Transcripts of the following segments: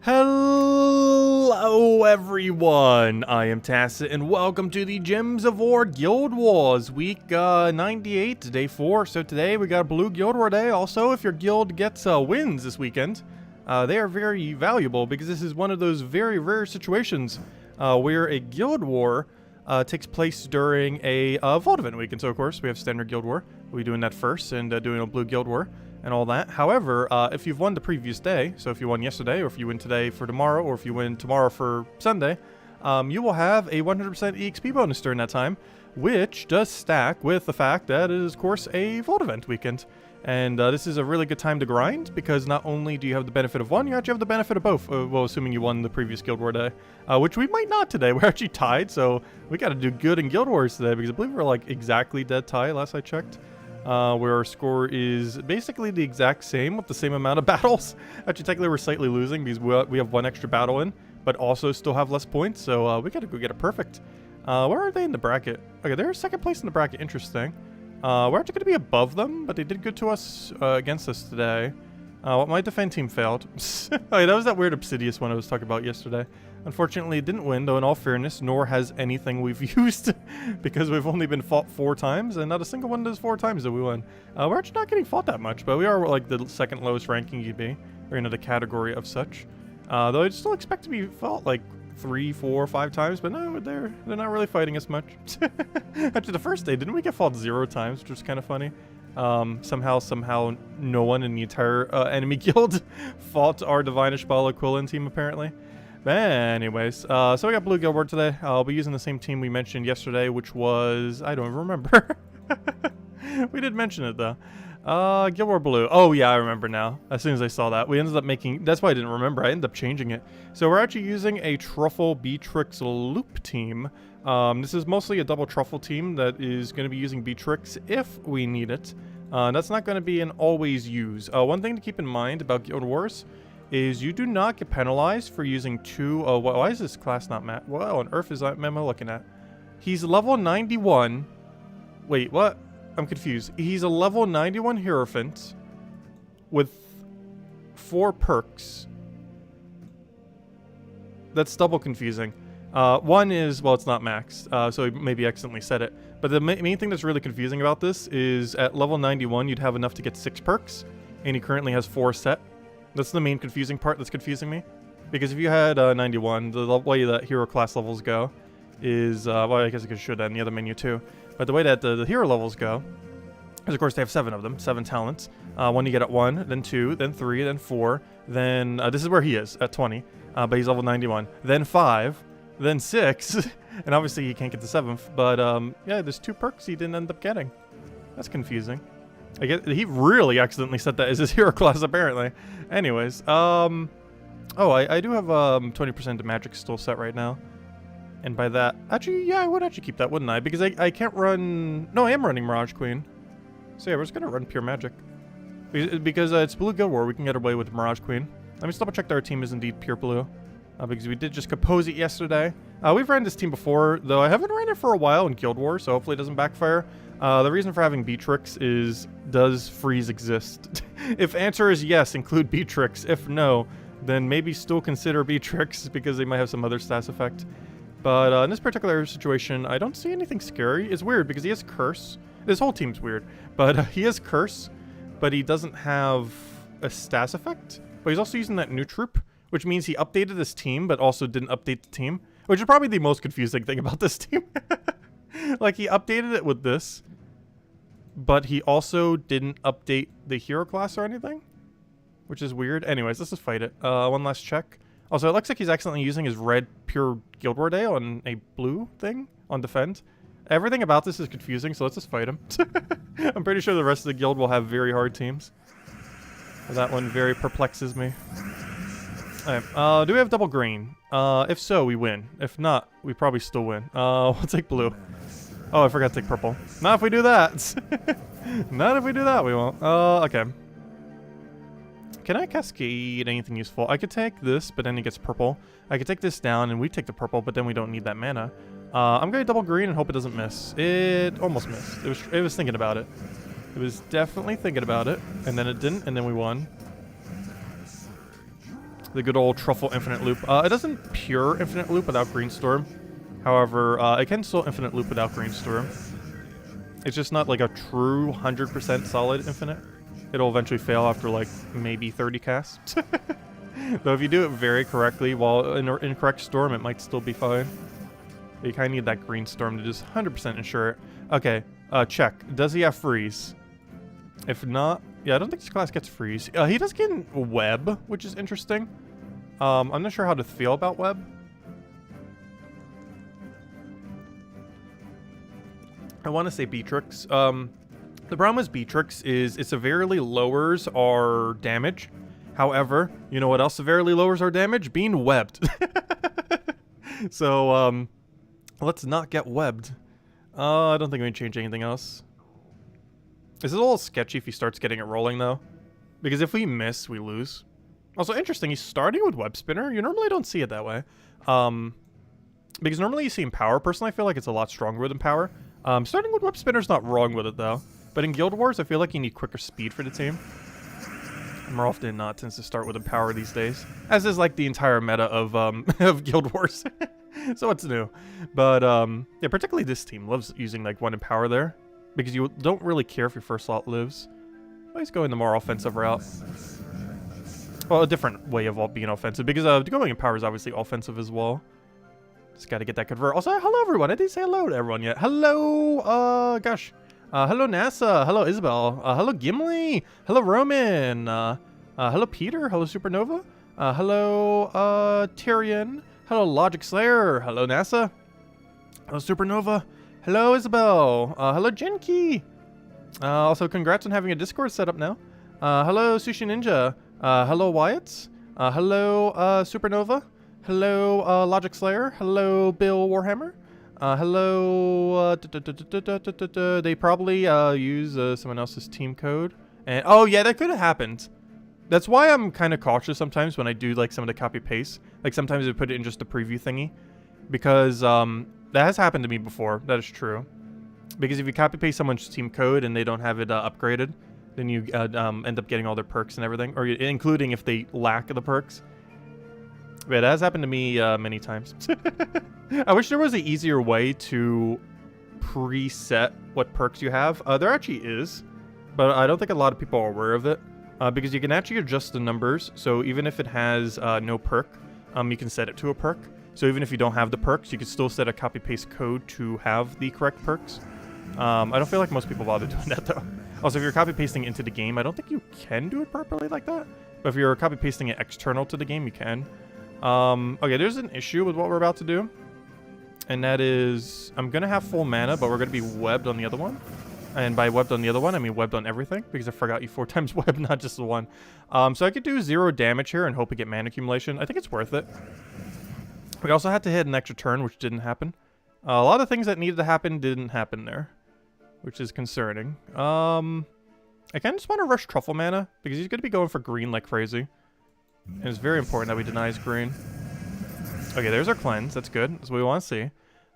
Hello everyone, I am Tacit and welcome to the Gems of War Guild Wars week 98, day 4. So today we got a blue Guild War day. Also, if your guild gets wins this weekend, they are very valuable because this is one of those very rare situations where a Guild War takes place during a Vault event week. And so of course we have standard Guild War. We'll be doing that first and doing a blue Guild War and all that. However, if you've won the previous day, so if you won yesterday, or if you win today for tomorrow, or if you win tomorrow for Sunday, you will have a 100% EXP bonus during that time, which does stack with the fact that it is, of course, a Vault event weekend. And this is a really good time to grind, because not only do you have the benefit of one, you actually have the benefit of both, well, assuming you won the previous Guild War day, which we might not today. We're actually tied, so we got to do good in Guild Wars today, because I believe we're like exactly dead tie last I checked. Where our score is basically the exact same with the same amount of battles. Actually, technically we're slightly losing because we have one extra battle in, but also still have less points, so we gotta go get it perfect. Where are they in the bracket? Okay, they're second place in the bracket, interesting. We're actually gonna be above them, but they did good to us against us today. My defend team failed. Okay, that was that weird Obsidious one I was talking about yesterday. Unfortunately, it didn't win, though in all fairness, nor has anything we've used, because we've only been fought 4 times, and not a single one of those 4 times that we won. We're actually not getting fought that much, but we are like the second lowest ranking EB, or the category of such. Though I'd still expect to be fought like 3, 4, 5 times, but no, they're not really fighting us much. Actually, the first day, didn't we get fought 0 times, which was kind of funny? Somehow no one in the entire enemy guild fought our Divine Ishbal Aquilin team, apparently. But anyways, so we got blue Guild War today. I'll be using the same team we mentioned yesterday, which was... I don't even remember. We did mention it, though. Guild War blue. Oh, yeah, I remember now. As soon as I saw that. We ended up making... That's why I didn't remember. I ended up changing it. So we're actually using a Truffle Beatrix Loop team. This is mostly a double Truffle team that is going to be using Beatrix if we need it. That's not going to be an always use. One thing to keep in mind about Guild Wars is you do not get penalized for using 2... why is this class not met? What on earth is that memo looking at? He's level 91. Wait, what? I'm confused. He's a level 91 Hierophant with 4 perks. That's double confusing. One is, well, it's not maxed, so he maybe accidentally said it. But the main thing that's really confusing about this is at level 91, you'd have enough to get 6 perks, and he currently has 4 set. That's the main confusing part that's confusing me. Because if you had 91, the way that hero class levels go is, well, I guess I should add in the other menu too. But the way that the hero levels go is, of course, they have 7 of them, 7 talents. One you get at 1, then 2, then 3, then 4, then, this is where he is, at 20, but he's level 91. Then 5, then 6, and obviously he can't get the 7th, but, yeah, there's 2 perks he didn't end up getting. That's confusing. I guess he really accidentally set that as his hero class, apparently. Anyways, oh, I do have 20% of magic still set right now. And by that, actually, yeah, I would actually keep that, wouldn't I? Because I can't run... No, I am running Mirage Queen. So yeah, we're just going to run pure magic. Because it's blue Guild War, we can get away with Mirage Queen. Let me just double check that our team is indeed pure blue. Because we did just compose it yesterday. We've ran this team before, though I haven't ran it for a while in Guild War, so hopefully it doesn't backfire. The reason for having Beatrix is, does freeze exist? If answer is yes, include Beatrix. If no, then maybe still consider Beatrix, because they might have some other stats effect. But in this particular situation, I don't see anything scary. It's weird, because he has Curse. This whole team's weird. But he has Curse, but he doesn't have a stats effect. But he's also using that new troop, which means he updated his team, but also didn't update the team. Which is probably the most confusing thing about this team. Like, he updated it with this, but he also didn't update the hero class or anything, which is weird. Anyways, let's just fight it. One last check. Also, it looks like he's accidentally using his red pure Guild War day on a blue thing on defend. Everything about this is confusing, so let's just fight him. I'm pretty sure the rest of the guild will have very hard teams. That one very perplexes me. Alright, do we have double green? If so, we win. If not, we probably still win. We'll take blue. Oh, I forgot to take purple. Not if we do that. Not if we do that, we won't. Okay. Can I cascade anything useful? I could take this, but then it gets purple. I could take this down, and we take the purple, but then we don't need that mana. I'm going to double green and hope it doesn't miss. It almost missed. It was thinking about it. It was definitely thinking about it, and then it didn't, and then we won. The good old Truffle Infinite Loop. It doesn't pure Infinite Loop without Green Storm. However, it can still Infinite Loop without Green Storm. It's just not like a true 100% solid Infinite. It'll eventually fail after like maybe 30 casts. Though if you do it very correctly while in an incorrect storm, it might still be fine. But you kind of need that Green Storm to just 100% ensure it. Okay, check. Does he have freeze? If not, yeah, I don't think this class gets freeze. He does get web, which is interesting. I'm not sure how to feel about web. I want to say Beatrix. The problem with Beatrix is it severely lowers our damage. However, you know what else severely lowers our damage? Being webbed. So, let's not get webbed. I don't think we can change anything else. This is a little sketchy if he starts getting it rolling, though. Because if we miss, we lose. Also, interesting, he's starting with Web Spinner. You normally don't see it that way. Because normally you see in Power. Personally, I feel like it's a lot stronger than Power. Starting with Web Spinner's not wrong with it, though. But in Guild Wars, I feel like you need quicker speed for the team. More often than not, tends to start with Empower these days. As is, like, the entire meta of, of Guild Wars. So it's new. But, yeah, particularly this team loves using, like, one Empower there. Because you don't really care if your first slot lives. Always going the more offensive route. Well, a different way of being offensive. Because going Empower is obviously offensive as well. Just gotta get that convert. Also, hello, everyone. I didn't say hello to everyone yet. Hello, gosh. Hello, NASA. Hello, Isabel. Hello, Gimli. Hello, Roman. Hello, Peter. Hello, Supernova. Hello, Tyrion. Hello, Logic Slayer. Hello, NASA. Hello, Supernova. Hello, Isabel. Hello, Genki. Also, congrats on having a Discord set up now. Hello, Sushi Ninja. Hello, Wyatt. Hello, Supernova. Hello, Logic Slayer. Hello, Bill Warhammer. Hello, they probably use someone else's team code. And oh yeah, that could have happened. That's why I'm kind of cautious sometimes when I do like some of the copy paste. Like sometimes I put it in just the preview thingy. Because that has happened to me before. That is true. Because if you copy paste someone's team code and they don't have it upgraded, then you end up getting all their perks and everything. Or including if they lack the perks. But it has happened to me many times. I wish there was an easier way to preset what perks you have. There actually is, but I don't think a lot of people are aware of it. Because you can actually adjust the numbers. So even if it has no perk, you can set it to a perk. So even if you don't have the perks, you can still set a copy-paste code to have the correct perks. I don't feel like most people bother doing that, though. Also, if you're copy-pasting into the game, I don't think you can do it properly like that. But if you're copy-pasting it external to the game, you can. Okay, there's an issue with what we're about to do. And that is, I'm going to have full mana, but we're going to be webbed on the other one. And by webbed on the other one, I mean webbed on everything. Because I forgot you 4 times web, not just the one. So I could do 0 damage here and hope we get mana accumulation. I think it's worth it. We also had to hit an extra turn, which didn't happen. A lot of things that needed to happen didn't happen there. Which is concerning. I kind of just want to rush Truffle mana. Because he's going to be going for green like crazy. And it's very important that we deny his green. Okay, there's our cleanse. That's good. That's what we want to see.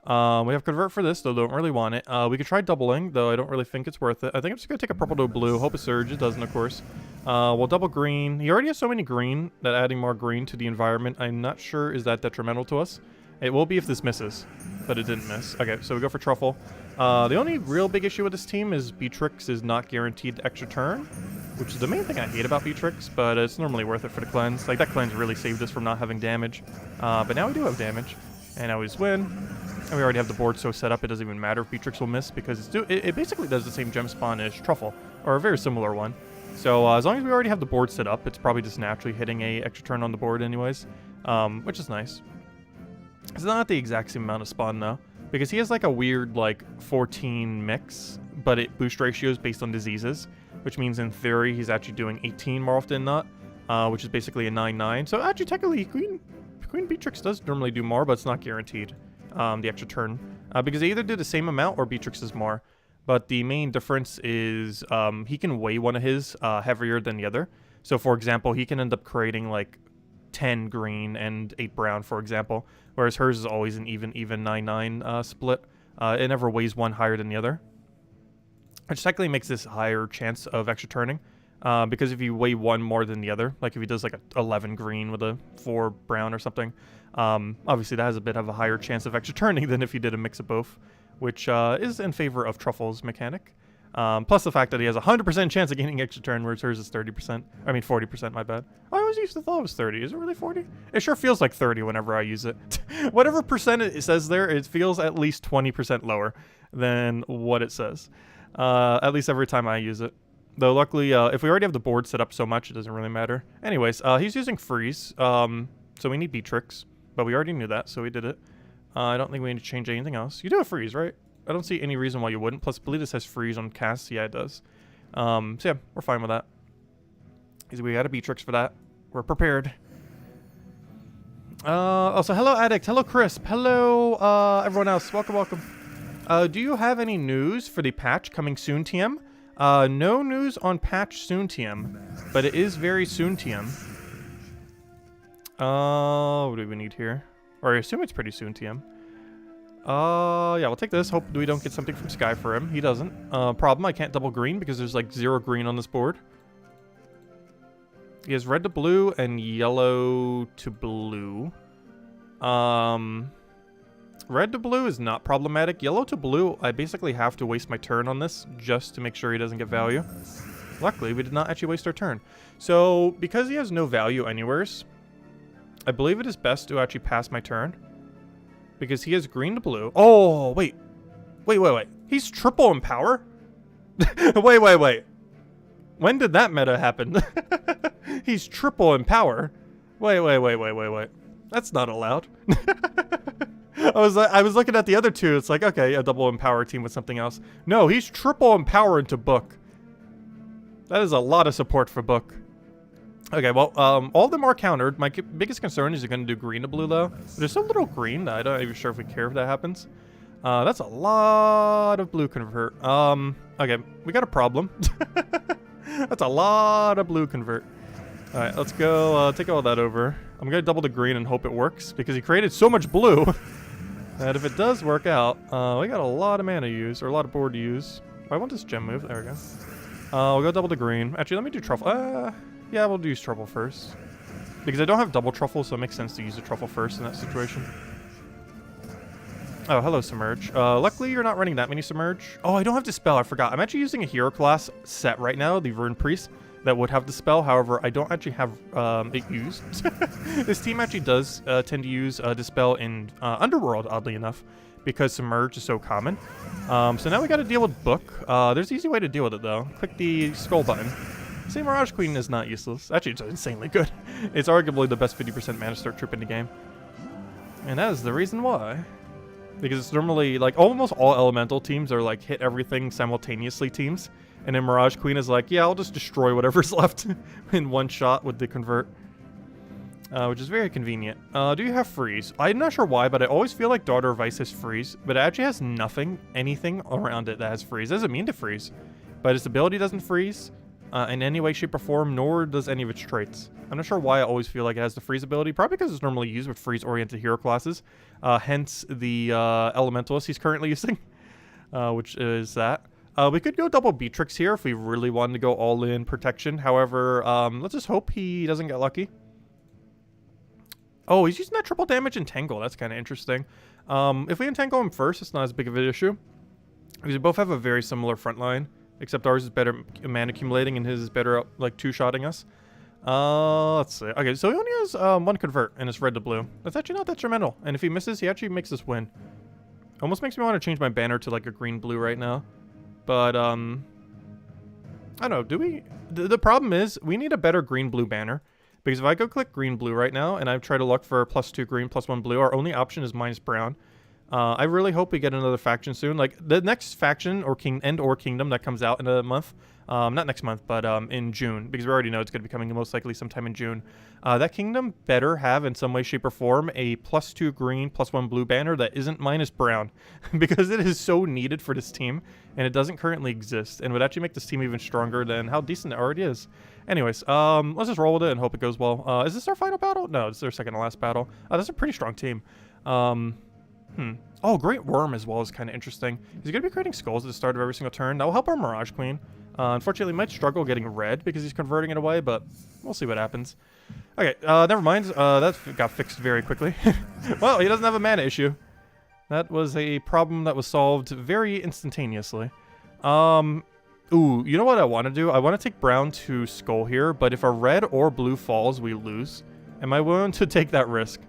We have convert for this, though don't really want it. We could try doubling, though I don't really think it's worth it. I think I'm just going to take a purple to a blue. Hope it surge. It doesn't, of course. We'll double green. He already has so many green that adding more green to the environment, I'm not sure is that detrimental to us. It will be if this misses, but it didn't miss. Okay, so we go for Truffle. The only real big issue with this team is Beatrix is not guaranteed the extra turn, which is the main thing I hate about Beatrix, but it's normally worth it for the cleanse. Like, that cleanse really saved us from not having damage. But now we do have damage, and now we just win. And we already have the board so set up it doesn't even matter if Beatrix will miss, because it basically does the same gem spawn as Truffle, or a very similar one. So as long as we already have the board set up, it's probably just naturally hitting a extra turn on the board anyways, which is nice. It's not the exact same amount of spawn, though, because he has like a weird, like, 14 mix, but it boost ratios based on diseases, which means in theory he's actually doing 18 more often than not, which is basically a 9-9. So actually, technically, Queen Beatrix does normally do more, but it's not guaranteed, the extra turn, because they either do the same amount or Beatrix does more. But the main difference is he can weigh one of his heavier than the other. So, for example, he can end up creating, like, 10 green and 8 brown, for example, whereas hers is always an even 9-9 split. It never weighs one higher than the other, which technically makes this higher chance of extra turning. because if you weigh one more than the other, like if he does like a 11 green with a 4 brown or something, obviously that has a bit of a higher chance of extra turning than if you did a mix of both, which is in favor of Truffle's mechanic. Plus the fact that he has a 100% chance of gaining extra turn, whereas hers is 30%. I mean 40%, my bad. I always used to thought it was 30. Is it really 40? It sure feels like 30 whenever I use it. Whatever percent it says there, it feels at least 20% lower than what it says. At least every time I use it. Though luckily, if we already have the board set up so much, it doesn't really matter. Anyways, he's using freeze, so we need Beatrix, but we already knew that, so we did it. I don't think we need to change anything else. You do have freeze, right? I don't see any reason why you wouldn't. Plus, Bleedus has freeze on casts. Yeah, it does. So yeah, we're fine with that. We got a Beatrix for that. We're prepared. Also, hello, Addict. Hello, Crisp. Hello, everyone else. Welcome, welcome. Do you have any news for the patch coming soon, TM? No news on patch soon, TM. But it is very soon, TM. What do we need here? Or I assume it's pretty soon, TM. Yeah, we'll take this. Hope we don't get something from Sky for him. He doesn't. Problem, I can't double green because there's like 0 green on this board. He has red to blue and yellow to blue. Red to blue is not problematic. Yellow to blue, I basically have to waste my turn on this just to make sure he doesn't get value. Luckily, we did not actually waste our turn. So, because he has no value anywheres, I believe it is best to actually pass my turn. Because he has green to blue. Oh, wait. Wait. He's triple in power? Wait. When did that meta happen? He's triple in power. Wait. That's not allowed. I was looking at the other two. It's like, okay, a double empower team with something else. No, he's triple empower into Book. That is a lot of support for Book. Okay, well, all of them are countered. My biggest concern is you're going to do green to blue, though. There's so little green that I'm not even sure if we care if that happens. That's a lot of blue convert. Okay, we got a problem. That's a lot of blue convert. All right, let's go take all that over. I'm going to double the green and hope it works, because he created so much blue that if it does work out, we got a lot of mana to use, or a lot of board to use. I want this gem move. There we go. We'll go double the green. Actually, let me do truffle. Yeah, we'll use truffle first. Because I don't have double truffle, so it makes sense to use the truffle first in that situation. Oh, hello, Submerge. Luckily, you're not running that many Submerge. Oh, I don't have Dispel. I forgot. I'm actually using a hero class set right now, the Rune Priest, that would have Dispel. However, I don't actually have it used. This team actually does tend to use Dispel in Underworld, oddly enough, because Submerge is so common. So now we got to deal with Book. There's an easy way to deal with it, though. Click the skull button. See, Mirage Queen is not useless. Actually, it's insanely good. It's arguably the best 50% mana start troop in the game. And that is the reason why. Because it's normally, like, almost all elemental teams are, like, hit everything simultaneously teams. And then Mirage Queen is like, yeah, I'll just destroy whatever's left in one shot with the convert. Which is very convenient. Do you have freeze? I'm not sure why, but I always feel like Daughter of Ice has freeze. But it actually has anything around it that has freeze. It doesn't mean to freeze. But its ability doesn't freeze. In any way, shape, or form, nor does any of its traits. I'm not sure why I always feel like it has the freeze ability. Probably because it's normally used with freeze-oriented hero classes. Hence the Elementalist he's currently using, which is that. We could go double Beatrix here if we really wanted to go all-in protection. However, let's just hope he doesn't get lucky. Oh, he's using that triple damage Entangle. That's kind of interesting. If we Entangle him first, it's not as big of an issue. Because we both have a very similar front line. Except ours is better mana accumulating and his is better, like, two-shotting us. Let's see. Okay, so he only has one convert and it's red to blue. That's actually not detrimental. And if he misses, he actually makes us win. Almost makes me want to change my banner to, like, a green-blue right now. But, I don't know. Do we? The problem is we need a better green-blue banner. Because if I go click green-blue right now and I try to look for +2 green, +1 blue, our only option is -brown. I really hope we get another faction soon. Like, the next faction or kingdom that comes out in a month, not next month, but in June, because we already know it's going to be coming most likely sometime in June. That kingdom better have, in some way, shape, or form, a +2 green, +1 blue banner that isn't -brown, because it is so needed for this team, and it doesn't currently exist, and would actually make this team even stronger than how decent it already is. Anyways, let's just roll with it and hope it goes well. Is this our final battle? No, it's their second to last battle. That's a pretty strong team. Oh, Great Worm as well is kind of interesting. He's going to be creating skulls at the start of every single turn. That will help our Mirage Queen. Unfortunately, might struggle getting red because he's converting it away, but we'll see what happens. Okay, never mind. That got fixed very quickly. Well, he doesn't have a mana issue. That was a problem that was solved very instantaneously. Ooh, you know what I want to do? I want to take brown to skull here, but if a red or blue falls, we lose. Am I willing to take that risk?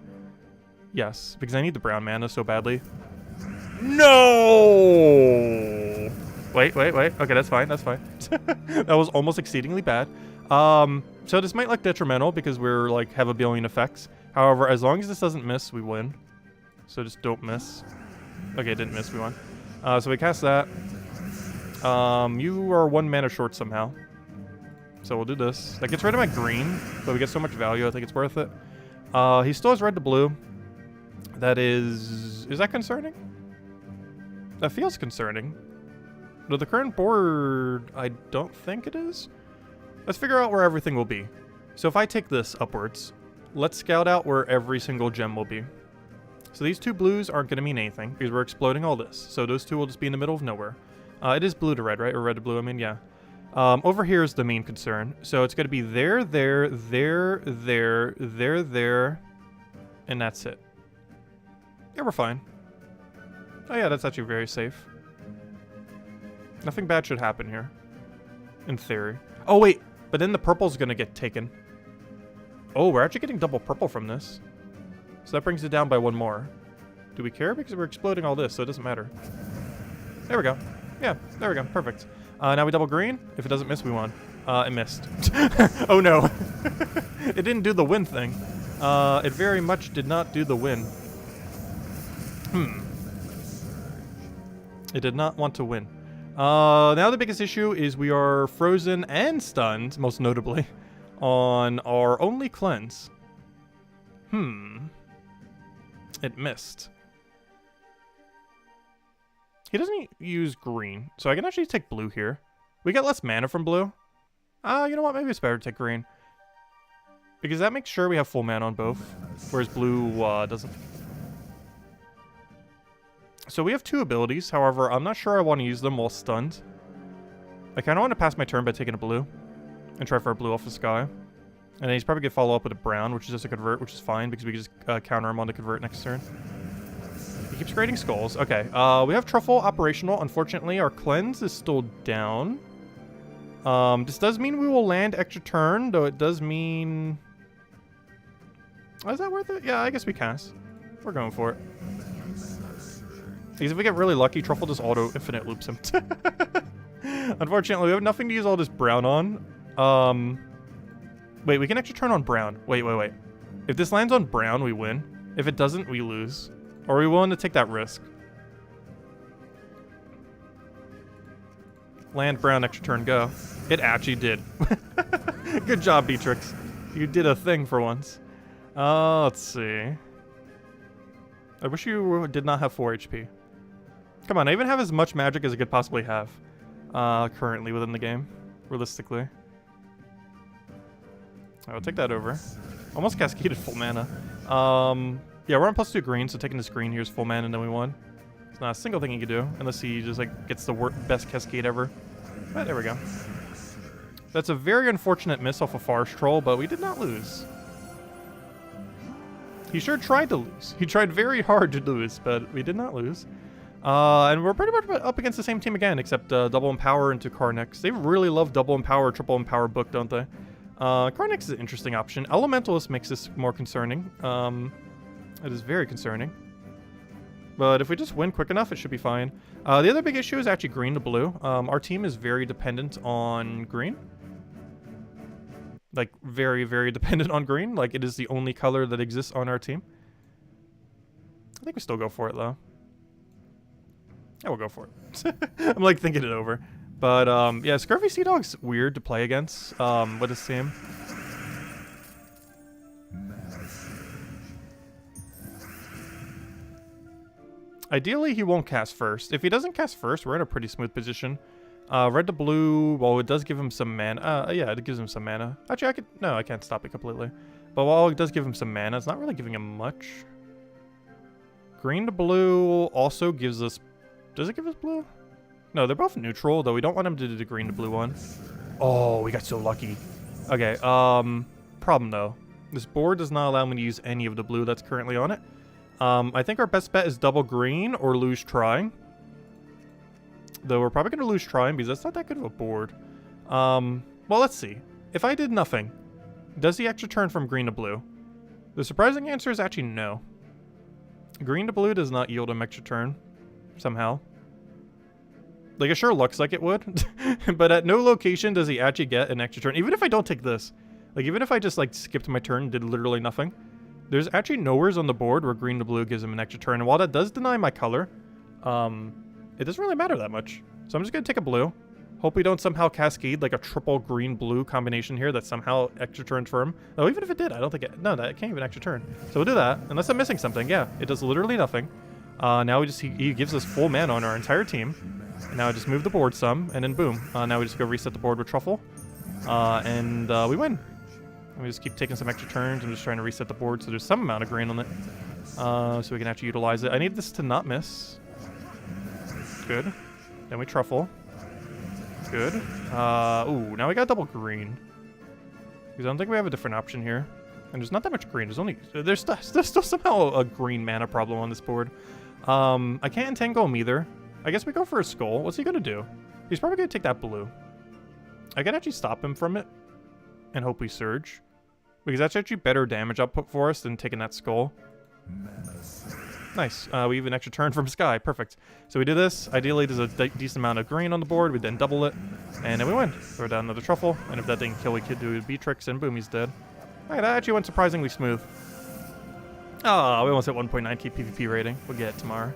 Yes, because I need the brown mana so badly. No! Wait. Okay, that's fine. That was almost exceedingly bad. So this might look detrimental because we're like have a billion effects. However, as long as this doesn't miss, we win. So just don't miss. Okay, it didn't miss, we won. So we cast that. You are 1 mana short somehow. So we'll do this. That gets rid of my green, but we get so much value, I think it's worth it. He still has red to blue. That is that concerning? That feels concerning. With the current board, I don't think it is. Let's figure out where everything will be. So if I take this upwards, let's scout out where every single gem will be. So these 2 blues aren't going to mean anything because we're exploding all this. So those 2 will just be in the middle of nowhere. It is blue to red, right? Or red to blue, I mean, yeah. Over here is the main concern. So it's going to be there, and that's it. Yeah, we're fine. Oh yeah, that's actually very safe. Nothing bad should happen here. In theory. Oh wait, but then the purple's going to get taken. Oh, we're actually getting double purple from this. So that brings it down by 1 more. Do we care? Because we're exploding all this, so it doesn't matter. There we go. Yeah, there we go. Perfect. Now we double green. If it doesn't miss, we won. It missed. Oh no. It didn't do the win thing. It very much did not do the win. It did not want to win. Now the biggest issue is we are frozen and stunned, most notably, on our only cleanse. It missed. He doesn't use green, so I can actually take blue here. We get less mana from blue. You know what? Maybe it's better to take green. Because that makes sure we have full mana on both, whereas blue doesn't. So we have 2 abilities, however, I'm not sure I want to use them while stunned. I kind of want to pass my turn by taking a blue and try for a blue off the sky. And then he's probably going to follow up with a brown, which is just a convert, which is fine because we can just counter him on the convert next turn. He keeps creating skulls. Okay, we have Truffle operational. Unfortunately, our cleanse is still down. This does mean we will land extra turn, though it does mean... Oh, is that worth it? Yeah, I guess we cast. We're going for it. Because if we get really lucky, Truffle just auto-infinite loops him. Unfortunately, we have nothing to use all this brown on. Wait, we can extra turn on brown. Wait. If this lands on brown, we win. If it doesn't, we lose. Are we willing to take that risk? Land brown, extra turn, go. It actually did. Good job, Beatrix. You did a thing for once. Let's see. I wish you did not have 4 HP. Come on, I even have as much magic as I could possibly have currently within the game, realistically. I will take that over. Almost cascaded full mana. Yeah, we're on +2 green, so taking this green here is full mana and then we won. It's not a single thing he can do, unless he just like gets the best cascade ever. But there we go. That's a very unfortunate miss off a Forest Troll, but we did not lose. He sure tried to lose. He tried very hard to lose, but we did not lose. And we're pretty much up against the same team again, except Double Empower into Karnix. They really love Double Empower, Triple Empower book, don't they? Karnix is an interesting option. Elementalist makes this more concerning. It is very concerning. But if we just win quick enough, it should be fine. The other big issue is actually green to blue. Our team is very dependent on green. Like, very, very dependent on green. Like, it is the only color that exists on our team. I think we still go for it, though. Yeah, we'll go for it. I'm, like, thinking it over. But, yeah, Scurvy Sea Dog's weird to play against with his team. Ideally, he won't cast first. If he doesn't cast first, we're in a pretty smooth position. Red to blue, well, it does give him some mana. Yeah, it gives him some mana. Actually, I can't stop it completely. But while it does give him some mana, it's not really giving him much. Green to blue also gives us... Does it give us blue? No, they're both neutral, though we don't want them to do the green to blue one. Oh, we got so lucky. Okay, problem though. This board does not allow me to use any of the blue that's currently on it. I think our best bet is double green or lose trying. Though we're probably going to lose trying because that's not that good of a board. Well, let's see. If I did nothing, does he extra turn from green to blue? The surprising answer is actually no. Green to blue does not yield him extra turn, somehow. Like, it sure looks like it would, but at no location does he actually get an extra turn. Even if I don't take this, like, even if I just, like, skipped my turn and did literally nothing, there's actually nowheres on the board where green to blue gives him an extra turn. And while that does deny my color, it doesn't really matter that much. So I'm just going to take a blue. Hope we don't somehow cascade like a triple green-blue combination here that somehow extra turns for him. Oh, even if it did, I don't think it... No, that can't even extra turn. So we'll do that. Unless I'm missing something. Yeah, it does literally nothing. Now he gives us full mana on our entire team. And now I just move the board some, and then boom. Now we just go reset the board with Truffle. And we win. And we just keep taking some extra turns. I'm just trying to reset the board so there's some amount of green on it. So we can actually utilize it. I need this to not miss. Good. Then we Truffle. Good. Ooh, now we got double green. Because I don't think we have a different option here. And there's not that much green. There's still somehow a green mana problem on this board. I can't entangle him either. I guess we go for a skull. What's he gonna do? He's probably gonna take that blue. I can actually stop him from it and hope we surge. Because that's actually better damage output for us than taking that skull. Nice. We have an extra turn from Sky. Perfect. So we do this. Ideally, there's a decent amount of green on the board. We then double it. And then we win. Throw down another Truffle. And if that didn't kill, we could do Beatrix. And boom, he's dead. Alright, that actually went surprisingly smooth. Oh, we almost hit 1.9k PvP rating. We'll get it tomorrow.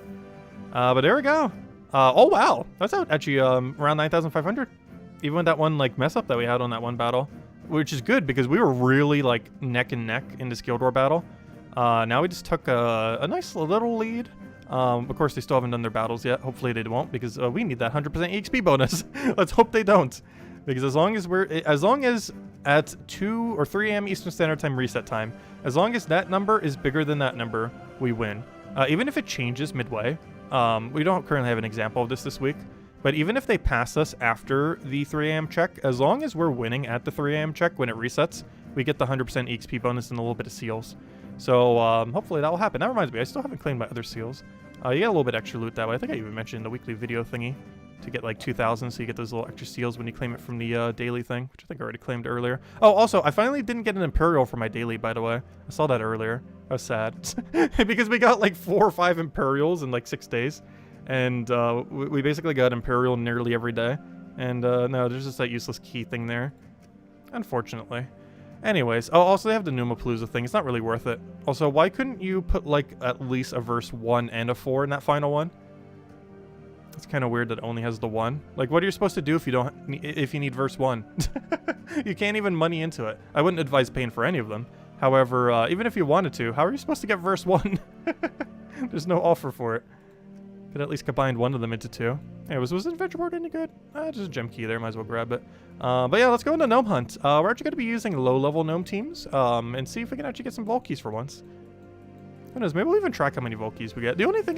But there we go. Oh, wow. That's out actually around 9,500. Even with that one like mess up that we had on that one battle. Which is good because we were really like neck and neck in this Guild War battle. Now we just took a nice little lead. Of course, they still haven't done their battles yet. Hopefully they won't because we need that 100% EXP bonus. Let's hope they don't. Because as long as at 2 or 3 a.m. Eastern Standard Time reset time, as long as that number is bigger than that number, we win. Even if it changes midway, we don't currently have an example of this week, but even if they pass us after the 3 a.m. check, as long as we're winning at the 3 a.m. check when it resets, we get the 100% EXP bonus and a little bit of seals. So hopefully that will happen. That reminds me, I still haven't claimed my other seals. You get a little bit extra loot that way. I think I even mentioned the weekly video thingy to get like 2,000, so you get those little extra seals when you claim it from the daily thing, which I think I already claimed earlier. Oh, also, I finally didn't get an Imperial for my daily, by the way. I saw that earlier. I was sad. Because we got like 4 or 5 Imperials in like 6 days. And we basically got Imperial nearly every day. And no, there's just that useless key thing there. Unfortunately. Anyways, oh, also they have the Pneumapalooza thing. It's not really worth it. Also, why couldn't you put like at least a verse 1 and a 4 in that final one? It's kind of weird that it only has the 1. Like, what are you supposed to do if you need verse 1? You can't even money into it. I wouldn't advise paying for any of them. However, even if you wanted to, how are you supposed to get verse 1? There's no offer for it. Could at least combine one of them into 2. Hey, was the adventure board any good? Just a gem key there, might as well grab it. But yeah, let's go into Gnome Hunt. We're actually going to be using low-level gnome teams, and see if we can actually get some vault keys for once. Who knows, maybe we'll even track how many vault keys we get. The only thing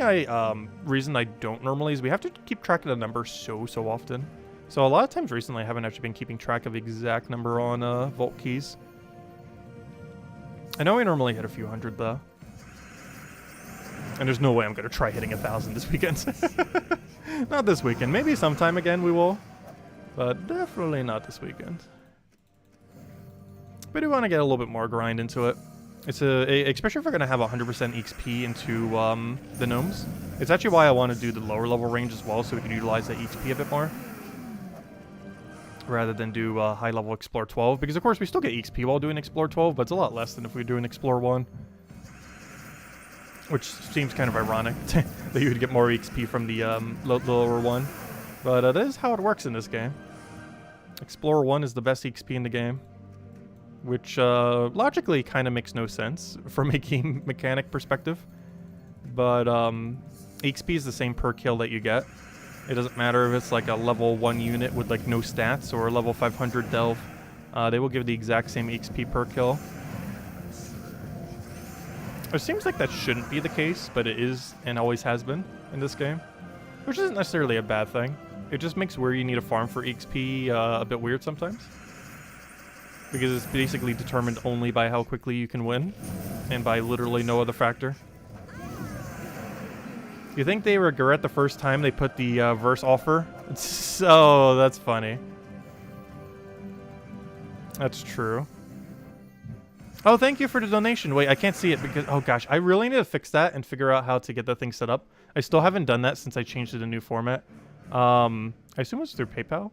reason I don't normally is we have to keep track of the number so often. So a lot of times recently I haven't actually been keeping track of the exact number on vault keys. I know we normally hit a few hundred though. And there's no way I'm going to try hitting 1,000 this weekend. Not this weekend. Maybe sometime again we will. But definitely not this weekend. But I do want to get a little bit more grind into it. It's especially if we're going to have 100% XP into the gnomes. It's actually why I want to do the lower level range as well, so we can utilize that XP a bit more. Rather than do high level Explore 12. Because of course we still get XP while doing Explore 12, but it's a lot less than if we do an Explore 1. Which seems kind of ironic, that you would get more XP from the lower one. But that is how it works in this game. Explorer 1 is the best XP in the game. Which logically kind of makes no sense from a game mechanic perspective. But XP is the same per kill that you get. It doesn't matter if it's like a level 1 unit with like no stats or a level 500 delve. They will give the exact same XP per kill. It seems like that shouldn't be the case, but it is and always has been in this game. Which isn't necessarily a bad thing. It just makes where you need a farm for EXP a bit weird sometimes. Because it's basically determined only by how quickly you can win, and by literally no other factor. You think they regret the first time they put the verse offer? So that's funny. That's true. Oh, thank you for the donation. Wait, I can't see it because, oh gosh, I really need to fix that and figure out how to get that thing set up. I still haven't done that since I changed it to a new format. I assume it's through PayPal.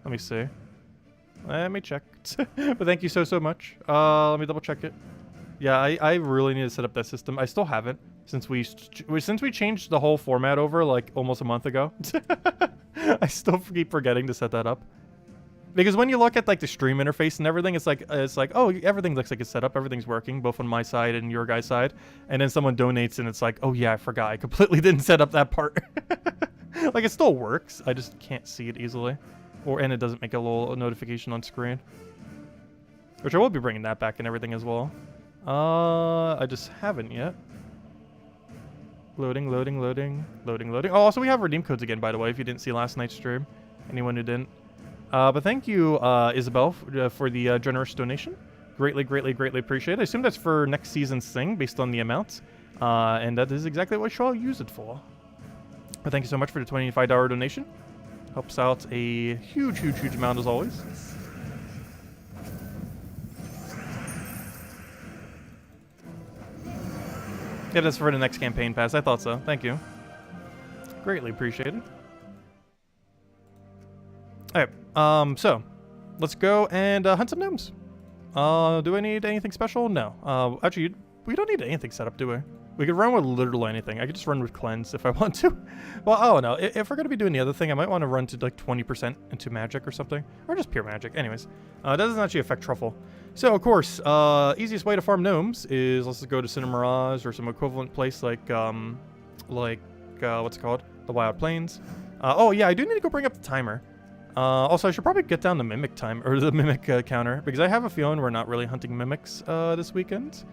Let me see. Let me check. But thank you so much. Let me double check it. Yeah, I really need to set up that system. I still haven't since we changed the whole format over like almost a month ago. I still keep forgetting to set that up. Because when you look at like the stream interface and everything, it's like oh, everything looks like it's set up, everything's working, both on my side and your guy's side. And then someone donates and it's like, oh yeah, I forgot, I completely didn't set up that part. Like it still works, I just can't see it easily, and it doesn't make a little notification on screen. Which I will be bringing that back and everything as well. I just haven't yet. Loading. Oh, also we have redeem codes again, by the way, if you didn't see last night's stream. Anyone who didn't. But thank you, Isabel, for the generous donation. Greatly appreciate it. I assume that's for next season's thing, based on the amount. And that is exactly what I'll use it for. But thank you so much for the $25 donation. Helps out a huge amount, as always. Yeah, that's for the next campaign pass. I thought so. Thank you. Greatly appreciated. Alright, so let's go and hunt some gnomes. Do I need anything special? No. Actually, we don't need anything set up, do we? We could run with literally anything. I could just run with cleanse if I want to. Well, oh no, if we're going to be doing the other thing, I might want to run to like 20% into magic or something. Or just pure magic. Anyways, it doesn't actually affect truffle. So, of course, easiest way to farm gnomes is let's just go to Cinemirage or some equivalent place like what's it called? The Wild Plains. Oh yeah, I do need to go bring up the timer. Also, I should probably get down the mimic time, or the mimic counter, because I have a feeling we're not really hunting mimics this weekend.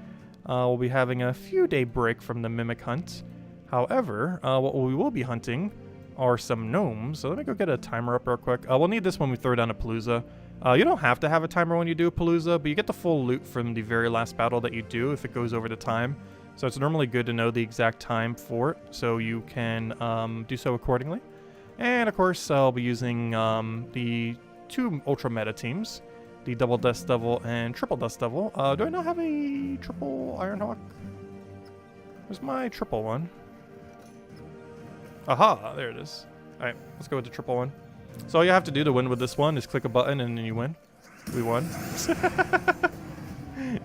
We'll be having a few day break from the mimic hunt. However, what we will be hunting are some gnomes. So let me go get a timer up real quick. We'll need this when we throw down a palooza. You don't have to have a timer when you do a palooza, but you get the full loot from the very last battle that you do if it goes over the time. So it's normally good to know the exact time for it, so you can do so accordingly. And of course, I'll be using the two ultra meta teams, the double Dust Devil and triple Dust Devil. Do I not have a triple Ironhawk? Where's my triple one? Aha, there it is. Alright, let's go with the triple one. So all you have to do to win with this one is click a button and then you win. We won.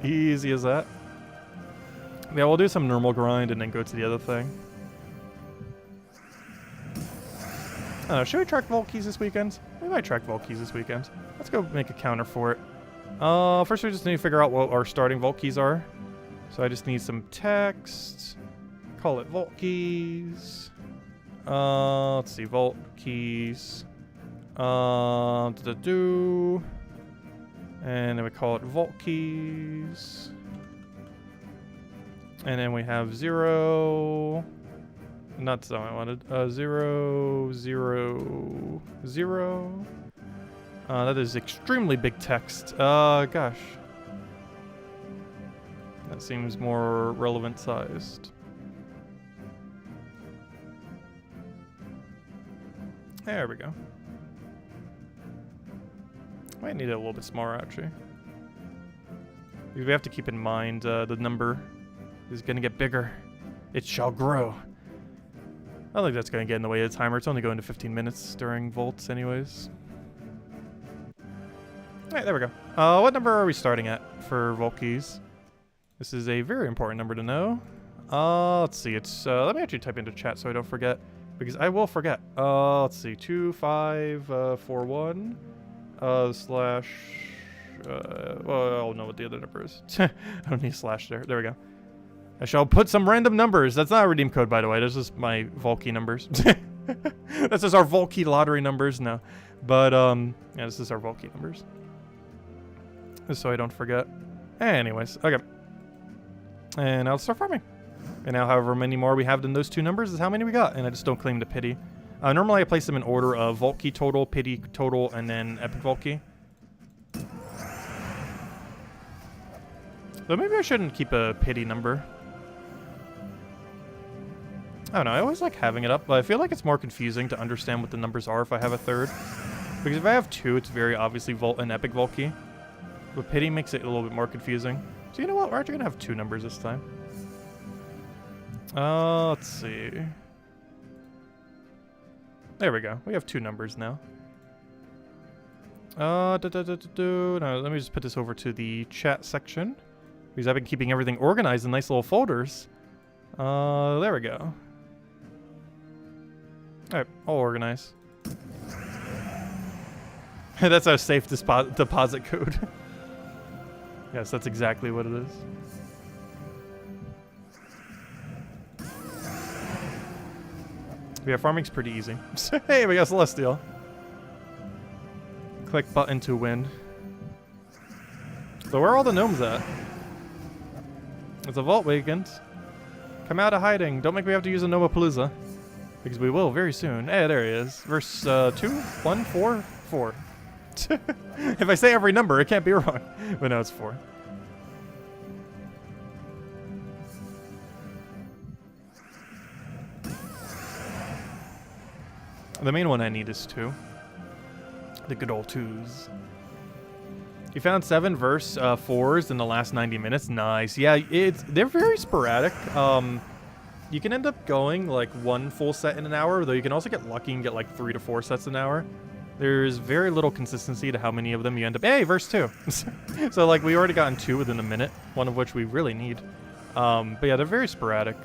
Easy as that. Yeah, we'll do some normal grind and then go to the other thing. I don't know, should we track Vault Keys this weekend? We might track Vault Keys this weekend. Let's go make a counter for it. First we just need to figure out what our starting Vault Keys are. So I just need some text. Call it Vault Keys. Let's see, Vault Keys. And then we call it Vault Keys. And then we have 0. Not the one I wanted. 0, 0, 0. That is extremely big text. Gosh. That seems more relevant sized. There we go. Might need it a little bit smaller, actually. We have to keep in mind the number is going to get bigger. It shall grow. I don't think that's going to get in the way of the timer. It's only going to 15 minutes during Volts anyways. Alright, there we go. What number are we starting at for Vault Keys? This is a very important number to know. Let's see. It's let me actually type into chat so I don't forget, because I will forget. Let's see. 2541 slash. Well, I'll know what the other number is. I don't need a slash there. There we go. I shall put some random numbers. That's not a redeem code, by the way. This is my Vault Key numbers. This is our Vault Key lottery numbers. No. But, yeah, this is our Vault Key numbers. Just so I don't forget. Anyways, okay. And I'll start farming. And now, however many more we have than those two numbers is how many we got. And I just don't claim to pity. Normally I place them in order of Vault Key total, Pity total, and then Epic Vault Key. Though maybe I shouldn't keep a Pity number. I don't know, I always like having it up, but I feel like it's more confusing to understand what the numbers are if I have a third. Because if I have 2, it's very obviously Vault and Epic Vault Key. But Pity makes it a little bit more confusing. So you know what, we're actually going to have 2 numbers this time. Let's see. There we go. We have 2 numbers now. No, let me just put this over to the chat section. Because I've been keeping everything organized in nice little folders. There we go. Alright, I'll organize. That's our safe deposit code. Yes, that's exactly what it is. Yeah, farming's pretty easy. Hey, we got Celestial. Click button to win. So where are all the gnomes at? It's a vault weekend. Come out of hiding. Don't make me have to use a Nomapalooza. Because we will very soon. Hey, there he is. Verse 2, 1, 4, 4. If I say every number, it can't be wrong. But no, it's 4. The main one I need is 2. The good old 2s. You found 7 verse 4s in the last 90 minutes. Nice. Yeah, they're very sporadic. You can end up going like 1 full set in an hour, though you can also get lucky and get like 3 to 4 sets an hour. There's very little consistency to how many of them you end up. Hey, verse 2. So like we already gotten 2 within a minute, one of which we really need. But yeah, they're very sporadic.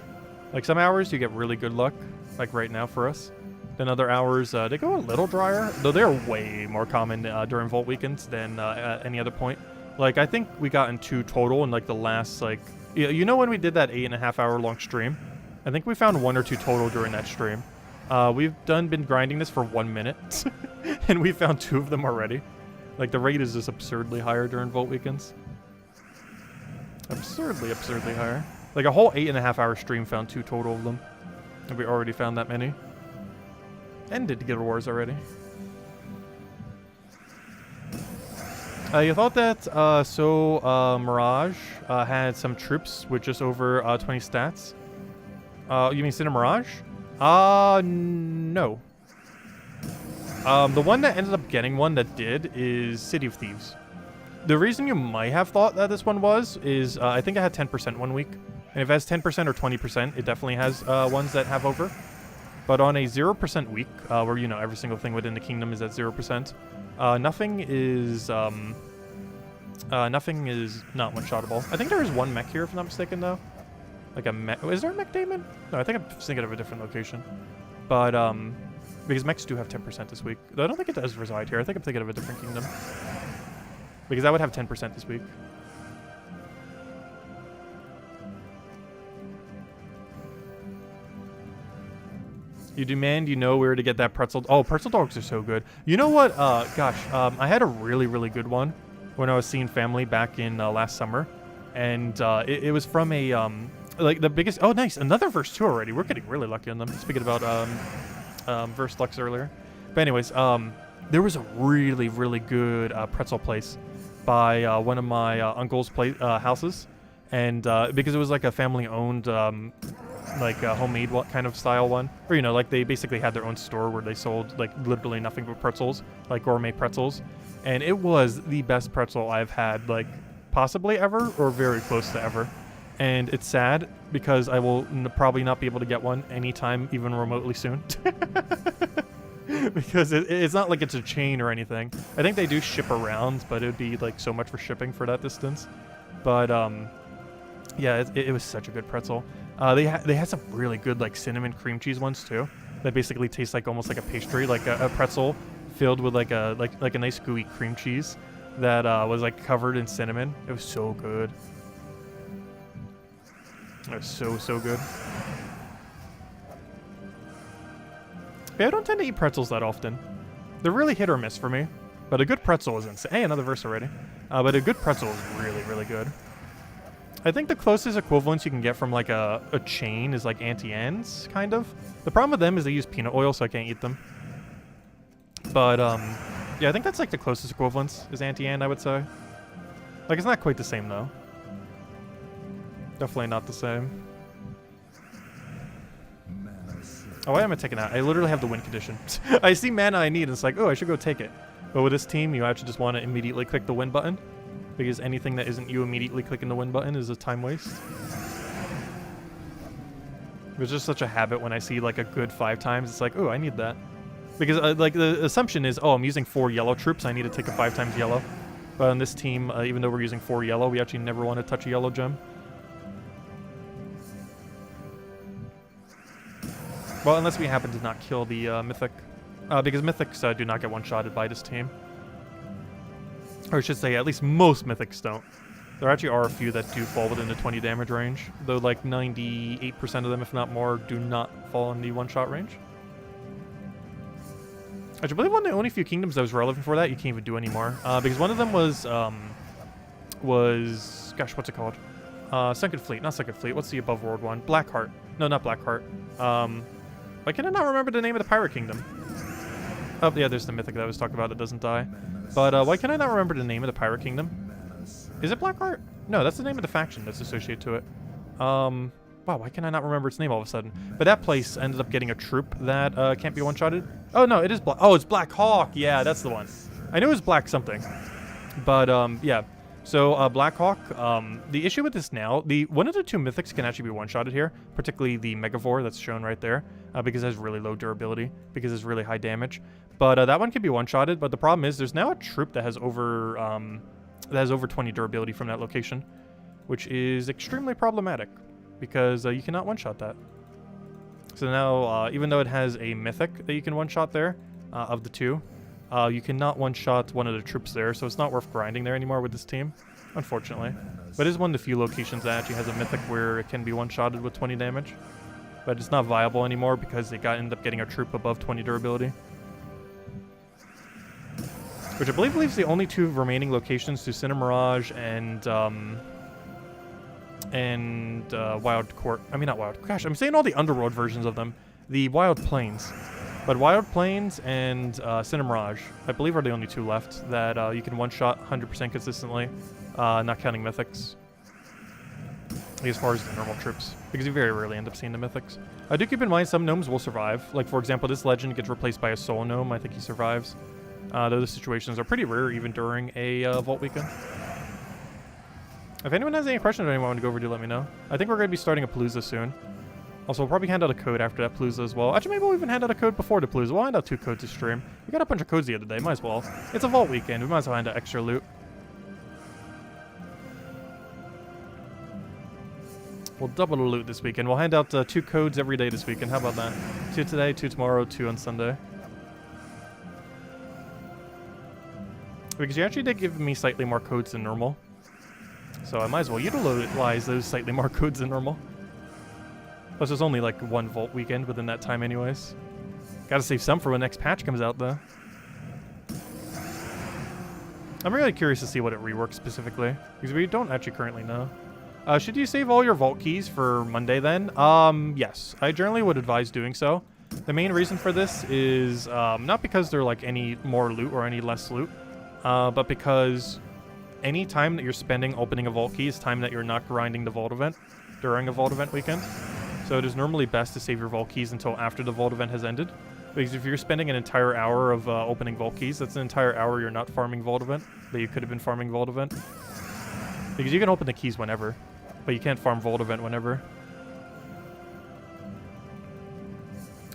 Like some hours you get really good luck, like right now for us. Then other hours, they go a little drier, though they're way more common during Vault weekends than at any other point. Like, I think we got in 2 total in, like, the last, like... You know when we did that 8.5 hour long stream? I think we found 1 or 2 total during that stream. We've been grinding this for 1 minute, and we found 2 of them already. Like, the rate is just absurdly higher during Vault weekends. Absurdly higher. Like, a whole 8.5 hour stream found 2 total of them. And we already found that many. Ended Guild Wars already. You thought that Mirage had some troops with just over 20 stats? You mean Cinder Mirage? No. The one that ended up getting one that did is City of Thieves. The reason you might have thought that this one was is I think it had 10% one week. And if it has 10% or 20%, it definitely has ones that have over. But on a 0% week, where, you know, every single thing within the kingdom is at 0%, nothing is not one-shottable. I think there is 1 mech here, if I'm not mistaken, though. Like a mech. Is there a mech daemon? No, I think I'm thinking of a different location. But, because mechs do have 10% this week. Though I don't think it does reside here. I think I'm thinking of a different kingdom. Because I would have 10% this week. You demand you know where to get that pretzel. Oh, pretzel dogs are so good. You know what? Gosh, I had a really, really good one when I was seeing family back in last summer. And it was from a, like the biggest, oh nice, another verse 2 already. We're getting really lucky on them. Speaking about verse Lux earlier. But anyways, there was a really, really good pretzel place by one of my uncle's houses. And because it was like a family-owned, like a homemade kind of style one. Or, you know, like they basically had their own store where they sold like literally nothing but pretzels, like gourmet pretzels. And it was the best pretzel I've had, like possibly ever or very close to ever. And it's sad because I will probably not be able to get one anytime even remotely soon. Because it's not like it's a chain or anything. I think they do ship around, but it would be like so much for shipping for that distance. But yeah, it was such a good pretzel. They had some really good like cinnamon cream cheese ones too. That basically taste like almost like a pastry, like a pretzel filled with like a nice gooey cream cheese that was like covered in cinnamon. It was so good. It was so good. Yeah, I don't tend to eat pretzels that often. They're really hit or miss for me. But a good pretzel is insane. Hey, another verse already. But a good pretzel is really, really good. I think the closest equivalence you can get from like a chain is like anti-ants, kind of. The problem with them is they use peanut oil, so I can't eat them. But yeah, I think that's like the closest equivalence is anti-ant, I would say. Like, it's not quite the same though. Definitely not the same. Oh, why am I taking out? I literally have the win condition. I see mana I need, and it's like, oh, I should go take it. But with this team, you actually just want to immediately click the win button. Because anything that isn't you immediately clicking the win button is a time waste. It's just such a habit when I see like a good 5 times, it's like, oh, I need that. Because like the assumption is, oh, I'm using 4 yellow troops, I need to take a 5 times yellow. But on this team, even though we're using 4 yellow, we actually never want to touch a yellow gem. Well, unless we happen to not kill the mythic. Because mythics do not get one-shotted by this team. Or I should say, at least most mythics don't. There actually are a few that do fall within the 20 damage range. Though like 98% of them, if not more, do not fall in the one-shot range. I believe one of the only few kingdoms that was relevant for that you can't even do anymore. Because one of them was gosh, what's it called? Second Fleet, not Second Fleet. What's the above world one? Blackheart. No, not Blackheart. Why can I not remember the name of the pirate kingdom? Oh, yeah, there's the mythic that I was talking about that doesn't die. But why can I not remember the name of the pirate kingdom? Is it Blackheart? No, that's the name of the faction that's associated to it. Wow, why can I not remember its name all of a sudden? But that place ended up getting a troop that can't be one-shotted. Oh, no, it is Black. Oh, it's Black Hawk. Yeah, that's the one. I knew it was Black something. But, yeah. So, Black Hawk, the issue with this now, one of the 2 mythics can actually be one-shotted here, particularly the Megavore that's shown right there, because it has really low durability, because it's really high damage. But that one can be one-shotted, but the problem is there's now a troop that has over 20 durability from that location, which is extremely problematic, because you cannot one-shot that. So now, even though it has a mythic that you can one-shot there, of the 2, you cannot one-shot one of the troops there, so it's not worth grinding there anymore with this team, unfortunately. But it is one of the few locations that actually has a mythic where it can be one-shotted with 20 damage. But it's not viable anymore because they ended up getting a troop above 20 durability. Which I believe leaves the only 2 remaining locations to Cinemirage and Wild Court. I mean, not Wild. Gosh, I'm saying all the Underworld versions of them. The Wild Plains. But Wild Plains and Cinemirage, I believe, are the only 2 left that you can one-shot 100% consistently, not counting mythics. As far as the normal troops, because you very rarely end up seeing the mythics. I do keep in mind some gnomes will survive. Like, for example, this legend gets replaced by a soul gnome. I think he survives. Those situations are pretty rare even during a Vault weekend. If anyone has any questions or anyone want to go over, do let me know. I think we're going to be starting a Palooza soon. Also, we'll probably hand out a code after that Palooza as well. Actually, maybe we'll even hand out a code before the Palooza. We'll hand out 2 codes to stream. We got a bunch of codes the other day. Might as well. It's a Vault weekend. We might as well hand out extra loot. We'll double the loot this weekend. We'll hand out 2 codes every day this weekend. How about that? 2 today, 2 tomorrow, 2 on Sunday. Because you actually did give me slightly more codes than normal. So I might as well utilize those slightly more codes than normal. Plus there's only like 1 Vault weekend within that time anyways. Gotta save some for when the next patch comes out though. I'm really curious to see what it reworks specifically. Because we don't actually currently know. Should you save all your Vault keys for Monday then? Yes. I generally would advise doing so. The main reason for this is not because they're like any more loot or any less loot, but because any time that you're spending opening a Vault key is time that you're not grinding the Vault event during a Vault event weekend. So it is normally best to save your Vault keys until after the Vault event has ended. Because if you're spending an entire hour of opening Vault keys, that's an entire hour you're not farming Vault event that you could have been farming Vault event. Because you can open the keys whenever, but you can't farm Vault event whenever.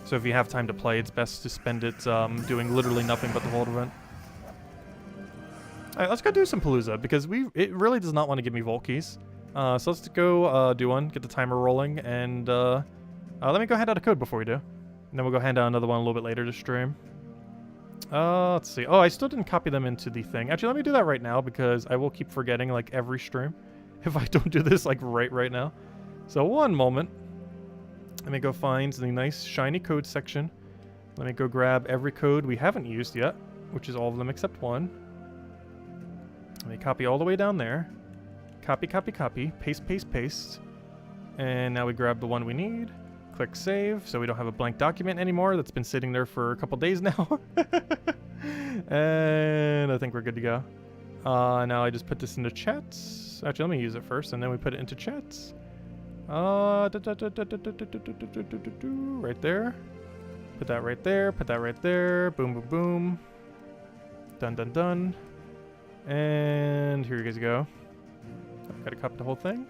So if you have time to play, it's best to spend it doing literally nothing but the Vault event. Alright, let's go do some Palooza, because it really does not want to give me Vault keys. So let's go do one, get the timer rolling, and let me go hand out a code before we do. And then we'll go hand out another one a little bit later to stream. Let's see. Oh, I still didn't copy them into the thing. Actually, let me do that right now, because I will keep forgetting, like, every stream if I don't do this, like, right now. So, one moment. Let me go find the nice, shiny code section. Let me go grab every code we haven't used yet, which is all of them except one. Let me copy all the way down there. Copy, copy, copy. Paste, paste, paste. And now we grab the one we need. Click save, so we don't have a blank document anymore that's been sitting there for a couple days now. And I think we're good to go. Now I just put this into chats. Actually, let me use it first, and then we put it into chats. Right there. Put that right there. Put that right there. Boom, boom, boom. Done, done, done. And here you guys go. I've got to copy the whole thing.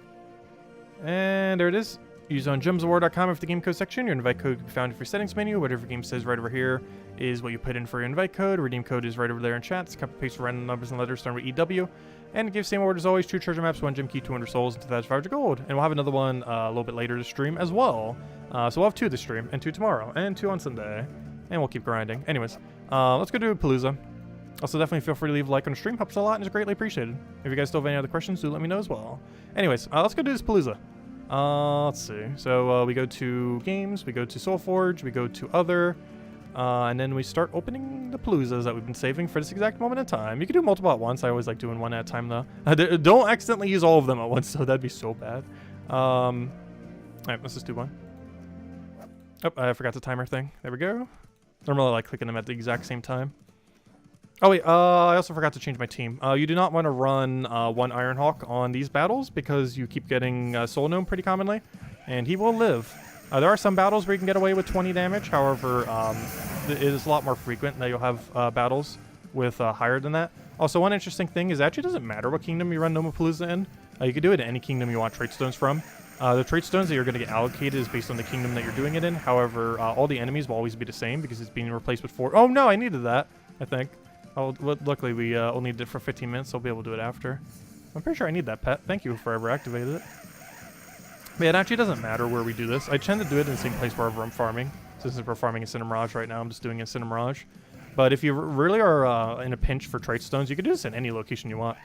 And there it is. Use on gemsofwar.com for the game code section. Your invite code can be found in your settings menu. Whatever your game says right over here is what you put in for your invite code. Redeem code is right over there in chats. Copy paste random numbers and letters starting with EW. And give same order as always. 2 treasure maps, 1 gem key, 200 souls, and 2,500 gold. And we'll have another one a little bit later to stream as well. So we'll have 2 this stream, and 2 tomorrow, and 2 on Sunday. And we'll keep grinding. Anyways, let's go do Palooza. Also, definitely feel free to leave a like on the stream. Helps a lot and is greatly appreciated. If you guys still have any other questions, do let me know as well. Anyways, let's go do this Palooza. Let's see. So we go to games, we go to Soulforge, we go to other, and then we start opening the Paloozas that we've been saving for this exact moment in time. You can do multiple at once. I always like doing one at a time though. Don't accidentally use all of them at once, though. That'd be so bad. Alright, let's just do one. Oh, I forgot the timer thing. There we go. Normally I like clicking them at the exact same time. Oh wait, I also forgot to change my team. You do not want to run 1 Ironhawk on these battles because you keep getting Soul Gnome pretty commonly, and he will live. There are some battles where you can get away with 20 damage, however, it is a lot more frequent that you'll have battles with higher than that. Also, one interesting thing is it actually doesn't matter what kingdom you run Gnomapalooza in. You can do it in any kingdom you want trait stones from. The trait stones that you're going to get allocated is based on the kingdom that you're doing it in. However, all the enemies will always be the same because it's being replaced with 4. Oh no, I needed that, I think. Oh, luckily we only did it for 15 minutes, so I'll be able to do it after. I'm pretty sure I need that pet. Thank you for ever activated it. But it actually doesn't matter where we do this. I tend to do it in the same place wherever I'm farming. So since we're farming in Cinemirage right now, I'm just doing it in Cinemirage. But if you really are in a pinch for trait stones, you can do this in any location you want.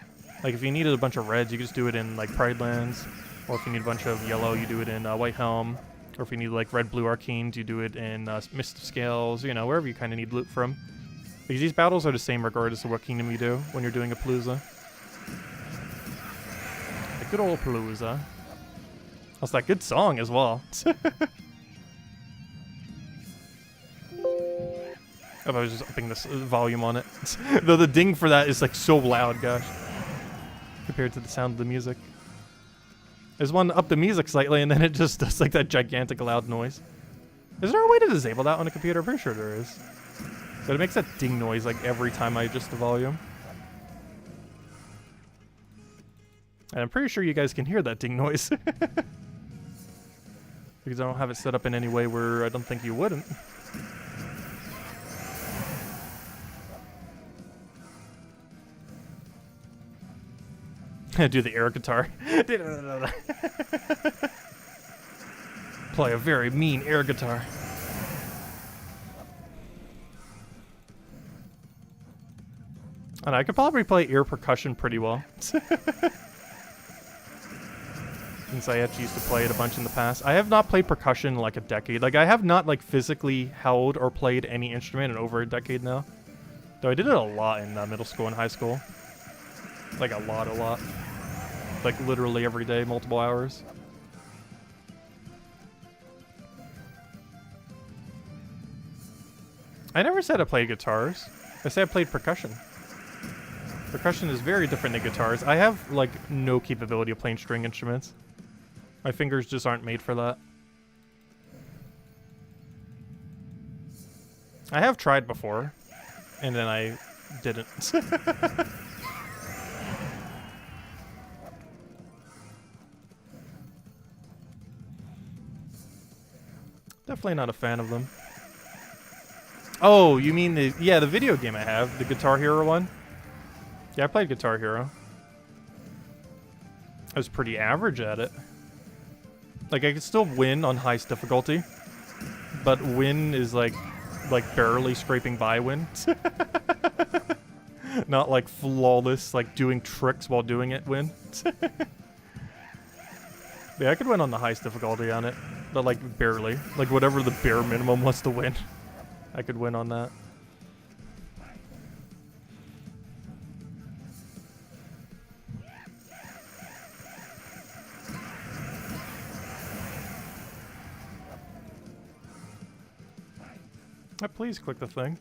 Like if you needed a bunch of reds, you can just do it in like Pride Lands. Or if you need a bunch of yellow, you do it in White Helm. Or if you need like red, blue arcanes, you do it in Mist of Scales. You know, wherever you kind of need loot from. Because these battles are the same regardless of what kingdom you do when you're doing a Palooza. A good old Palooza. That's that good song as well. I was just upping this volume on it. Though the ding for that is like so loud, gosh. Compared to the sound of the music. There's one up the music slightly and then it just does like that gigantic loud noise. Is there a way to disable that on a computer? I'm pretty sure there is. But it makes that ding noise like every time I adjust the volume. And I'm pretty sure you guys can hear that ding noise. Because I don't have it set up in any way where I don't think you wouldn't. Do the air guitar. Play a very mean air guitar. I don't know, I could probably play ear percussion pretty well. Since I actually used to play it a bunch in the past. I have not played percussion in like a decade. Like I have not like physically held or played any instrument in over a decade now. Though I did it a lot in middle school and high school. Like a lot. Like literally every day, multiple hours. I never said I played guitars. I said I played percussion. Percussion is very different than guitars. I have, like, no capability of playing string instruments. My fingers just aren't made for that. I have tried before, and then I didn't. Definitely not a fan of them. Oh, you mean the video game I have, the Guitar Hero one? Yeah, I played Guitar Hero. I was pretty average at it. Like, I could still win on highest difficulty, but win is like barely scraping by win. Not like flawless, like doing tricks while doing it win. Yeah, I could win on the highest difficulty on it, but like barely. Like whatever the bare minimum was to win, I could win on that. Please click the thing.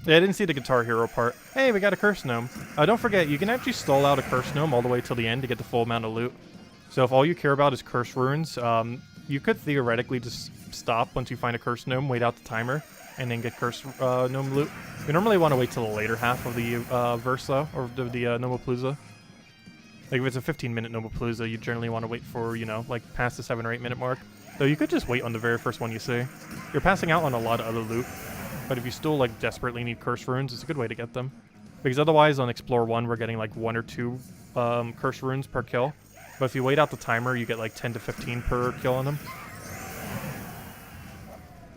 Yeah, I didn't see the Guitar Hero part. Hey, we got a Curse Gnome. Don't forget, you can actually stall out a Curse Gnome all the way till the end to get the full amount of loot. So if all you care about is Curse Runes, you could theoretically just stop once you find a Curse Gnome, wait out the timer, and then get Curse Gnome loot. We normally want to wait till the later half of the verse, though, or the Gnomapalooza. Like, if it's a 15-minute Gnomapalooza, you generally want to wait for, you know, like, past the 7 or 8 minute mark. Though you could just wait on the very first one you see. You're passing out on a lot of other loot. But if you still, like, desperately need Curse Runes, it's a good way to get them. Because otherwise, on Explore 1, we're getting, like, 1 or 2 Curse Runes per kill. But if you wait out the timer, you get, like, 10 to 15 per kill on them.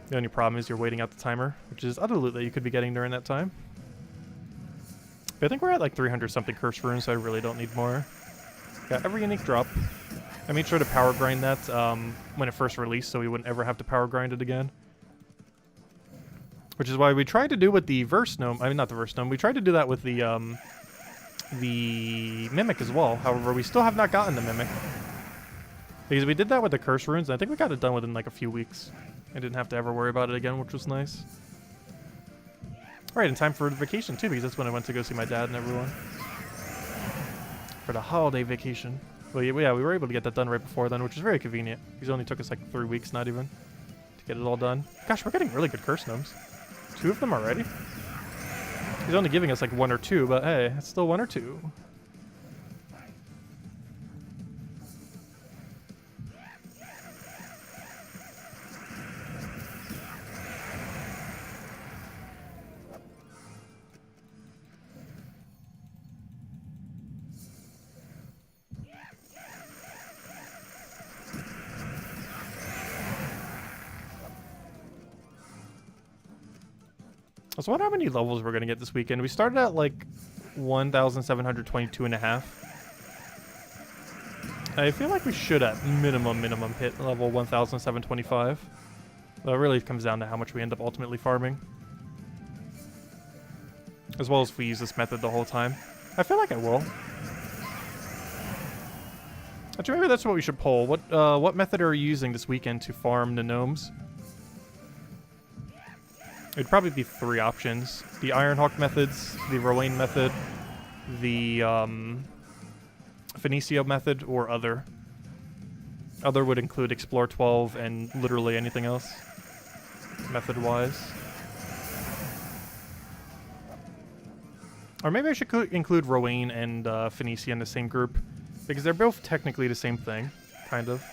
The only problem is you're waiting out the timer, which is other loot that you could be getting during that time. But I think we're at, like, 300-something Curse Runes, so I really don't need more. Got every unique drop. I made sure to power grind that when it first released, so we wouldn't ever have to power grind it again. Which is why we tried to do with the Verse Gnome. I mean, not the Verse Gnome. We tried to do that with the Mimic as well. However, we still have not gotten the Mimic. Because we did that with the Curse Runes, and I think we got it done within like a few weeks. I didn't have to ever worry about it again, which was nice. Alright, and time for vacation too, because that's when I went to go see my dad and everyone. For the holiday vacation. Well, yeah, we were able to get that done right before then, which is very convenient. Because it only took us like 3 weeks, not even, to get it all done. Gosh, we're getting really good Curse Gnomes. 2 of them already? He's only giving us like 1 or 2, but hey, it's still 1 or 2. So I wonder how many levels we're going to get this weekend. We started at like 1,722.5. I feel like we should at minimum hit level 1,725. But it really comes down to how much we end up ultimately farming. As well as if we use this method the whole time. I feel like I will. Actually, maybe that's what we should poll. What method are you using this weekend to farm the gnomes? It'd probably be 3 options. The Ironhawk methods, the Rowan method, the Phoenicio method, or other. Other would include Explore 12 and literally anything else, method-wise. Or maybe I should include Rowan and Phoenicia in the same group, because they're both technically the same thing, kind of.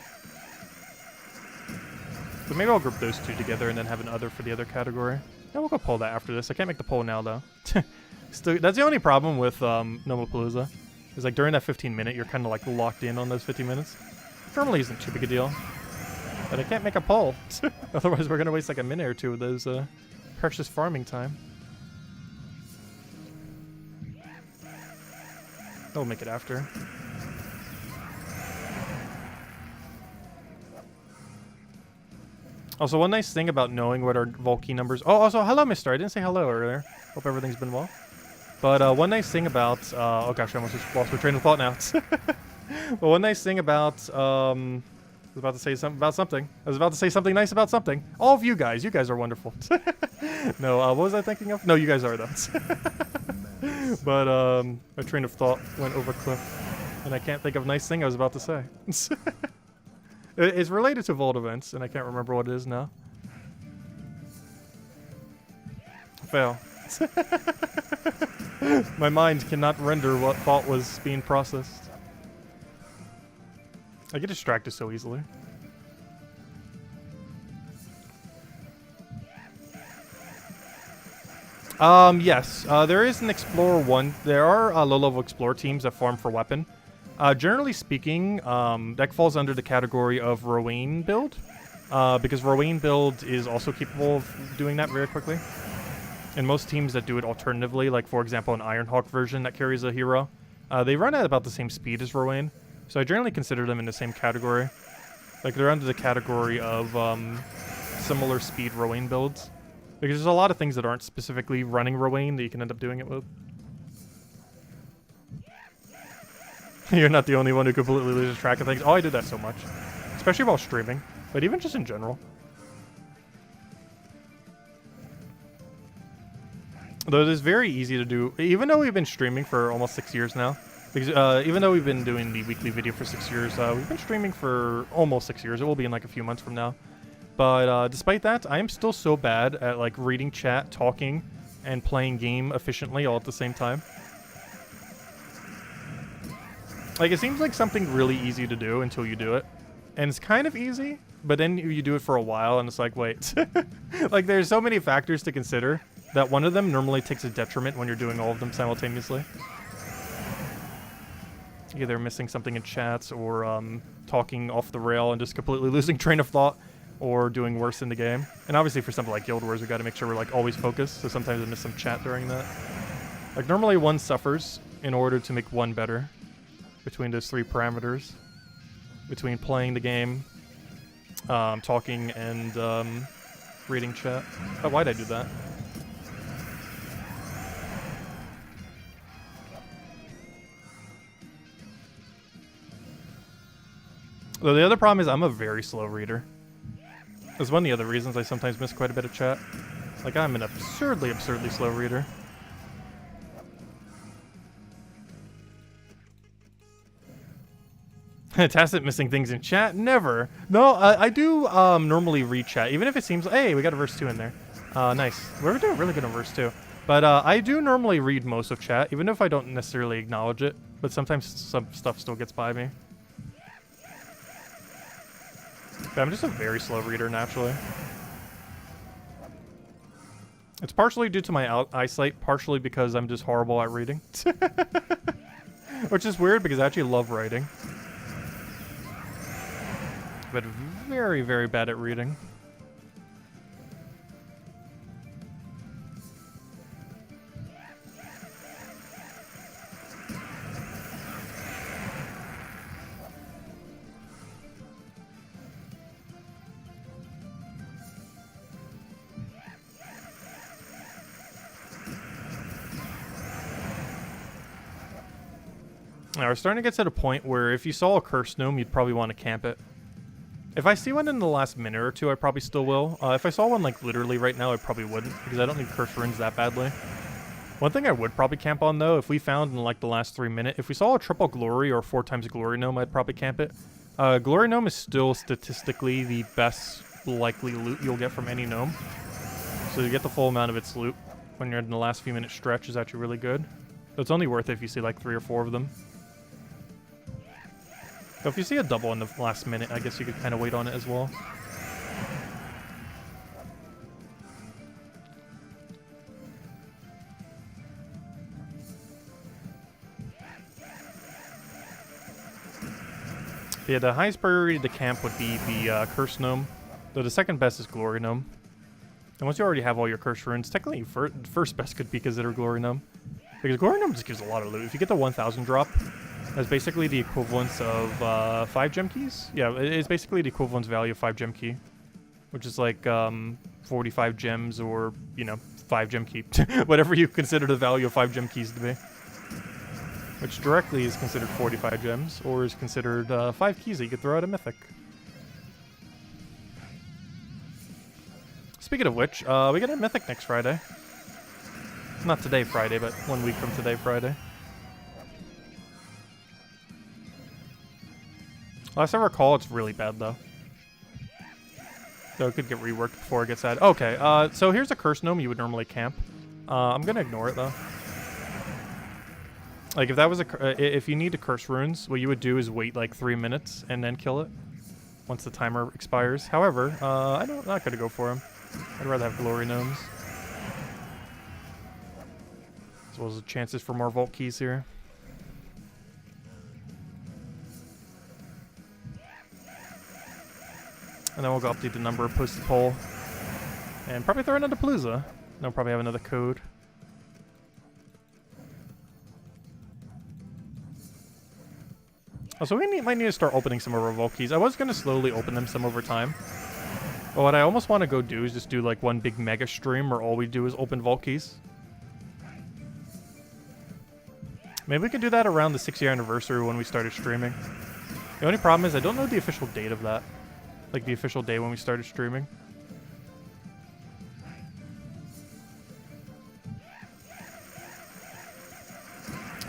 So maybe I'll group those 2 together and then have an other for the other category. Yeah, we'll go poll that after this. I can't make the poll now, though. Still, that's the only problem with Gnomapalooza. Is like during that 15-minute, you're kind of like locked in on those 15 minutes. Normally isn't too big a deal. But I can't make a poll. Otherwise, we're going to waste like a minute or 2 of those precious farming time. I'll make it after. Also, one nice thing about knowing what our Volkey numbers... Oh, also, hello, mister. I didn't say hello earlier. Hope everything's been well. But one nice thing about... oh, gosh, I almost just lost my train of thought now. But one nice thing about... I was about to say something about something. I was about to say something nice about something. All of you guys are wonderful. No, what was I thinking of? No, you guys are, though. But my train of thought went over cliff. And I can't think of a nice thing I was about to say. It's related to Vault events, and I can't remember what it is now. Fail. My mind cannot render what thought was being processed. I get distracted so easily. Yes. There is an Explorer 1. There are low-level Explorer teams that farm for weapon. Generally speaking, that falls under the category of Rowan build, because Rowan build is also capable of doing that very quickly. And most teams that do it alternatively, like for example an Ironhawk version that carries a hero, they run at about the same speed as Rowan, so I generally consider them in the same category. Like they're under the category of similar speed Rowan builds, because there's a lot of things that aren't specifically running Rowan that you can end up doing it with. You're not the only one who completely loses track of things. Oh, I did that so much. especially while streaming, but even just in general. Though it is very easy to do, even though we've been streaming for almost 6 years now. Because, even though we've been doing the weekly video for 6 years, we've been streaming for almost 6 years. It will be in like a few months from now. But despite that, I am still so bad at like reading chat, talking, and playing game efficiently all at the same time. Like, it seems like something really easy to do until you do it. And it's kind of easy, but then you do it for a while and it's like, wait. Like, there's so many factors to consider that one of them normally takes a detriment when you're doing all of them simultaneously. Either missing something in chats or talking off the rail and just completely losing train of thought, or doing worse in the game. And obviously for something like Guild Wars, we got to make sure we're like always focused, so sometimes I miss some chat during that. Like, normally one suffers in order to make one better between those 3 parameters. Between playing the game, talking, and reading chat. Oh, why'd I do that? Though the other problem is I'm a very slow reader. That's one of the other reasons I sometimes miss quite a bit of chat. Like, I'm an absurdly slow reader. Tacit missing things in chat? Never. No, I do normally read chat, even if it seems... Hey, we got a verse 2 in there. Nice. We're doing really good on verse 2. But I do normally read most of chat, even if I don't necessarily acknowledge it. But sometimes some stuff still gets by me. But I'm just a very slow reader, naturally. It's partially due to my eyesight, partially because I'm just horrible at reading. Which is weird, because I actually love writing. But very, very bad at reading. Now, we're starting to get to the point where if you saw a cursed gnome, you'd probably want to camp it. If I see one in the last minute or two, I probably still will. If I saw one, like, literally right now, I probably wouldn't, because I don't need cursed runes that badly. One thing I would probably camp on, though, if we found in, like, the last 3 minutes, if we saw a triple glory or 4 times glory gnome, I'd probably camp it. Glory gnome is still statistically the best likely loot you'll get from any gnome. So you get the full amount of its loot when you're in the last few minute stretch is actually really good. But it's only worth it if you see, like, 3 or 4 of them. So if you see a double in the last minute, I guess you could kind of wait on it as well. Yeah, the highest priority to camp would be the Curse Gnome, though the second best is Glory Gnome. And once you already have all your Curse runes, technically first best could be considered Glory Gnome. Because Glory Gnome just gives a lot of loot. If you get the 1000 drop, that's basically the equivalence of 5 gem keys. Yeah, it's basically the equivalence value of 5 gem key, which is like 45 gems or, you know, 5 gem key. Whatever you consider the value of 5 gem keys to be. Which directly is considered 45 gems, or is considered 5 keys that you could throw at a mythic. Speaking of which, we get a mythic next Friday. Not today Friday, but 1 week from today Friday. Last I recall, it's really bad, though. So it could get reworked before it gets added. Okay, so here's a Curse Gnome you would normally camp. I'm gonna ignore it, though. Like, if that was if you need to Curse runes, what you would do is wait, like, 3 minutes and then kill it once the timer expires. However, I'm not gonna go for him. I'd rather have Glory Gnomes. As well as the chances for more Vault Keys here. And then we'll go update the number, post the poll, and probably throw another Palooza. And we'll probably have another code. Oh, so we might need to start opening some of our Vault Keys. I was going to slowly open them some over time. But what I almost want to go do is just do like one big mega stream where all we do is open Vault Keys. Maybe we could do that around the 6-year anniversary when we started streaming. The only problem is I don't know the official date of that. Like the official day when we started streaming.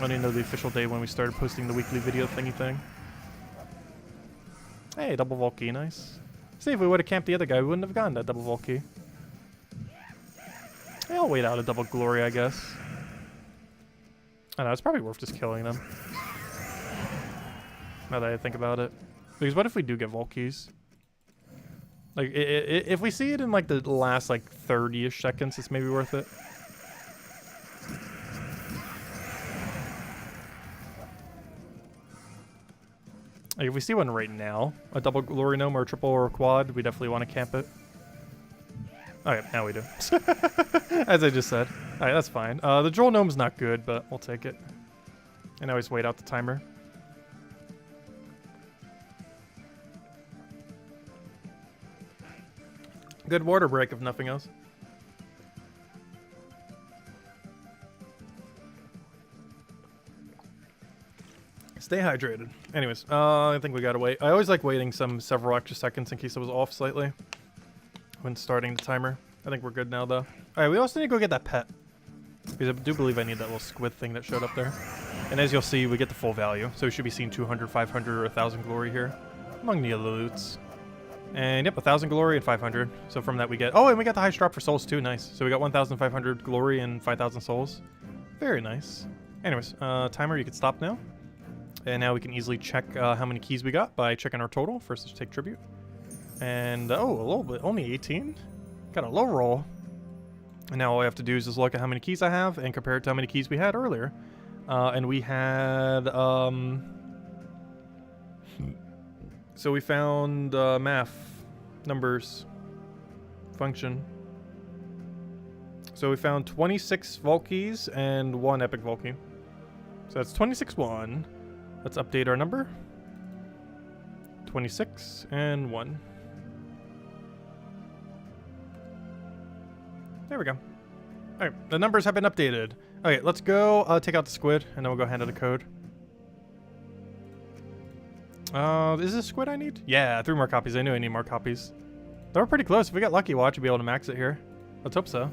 I didn't know the official day when we started posting the weekly video thingy thing. Hey, double vault key, nice. See, if we would have camped the other guy, we wouldn't have gotten that double vault key. Hey, I'll wait out a double glory, I guess. I don't know, it's probably worth just killing them. Now that I think about it. Because what if we do get vault keys? Like, if we see it in like the last like 30-ish seconds, it's maybe worth it. Like if we see one right now, a double glory gnome or a triple or a quad, we definitely want to camp it. Alright, now we do. As I just said. Alright, that's fine. The droll gnome's not good, but we'll take it. And always wait out the timer. Good water break, if nothing else. Stay hydrated. Anyways, I think we gotta wait. I always like waiting several extra seconds in case it was off slightly when starting the timer. I think we're good now, though. Alright, we also need to go get that pet. Because I do believe I need that little squid thing that showed up there. And as you'll see, we get the full value. So we should be seeing 200, 500, or 1,000 glory here. Among the other loots. And yep, 1,000 glory and 500. So from that we get... Oh, and we got the highest drop for souls too. Nice. So we got 1,500 glory and 5,000 souls. Very nice. Anyways, timer, you can stop now. And now we can easily check how many keys we got by checking our total. First, let's take tribute. And, oh, a little bit. Only 18? Got a low roll. And now all I have to do is just look at how many keys I have and compare it to how many keys we had earlier. And we had, so we found math, numbers, function. So we found 26 vault keys and 1 epic vault key. So that's 26-1. Let's update our number. 26 and 1. There we go. Alright, the numbers have been updated. Okay, let's go take out the squid, and then we'll go hand it a code. Is this squid I need? Yeah, 3 more copies. I knew I need more copies. They were pretty close. If we got lucky, we'll actually be able to max it here. Let's hope so.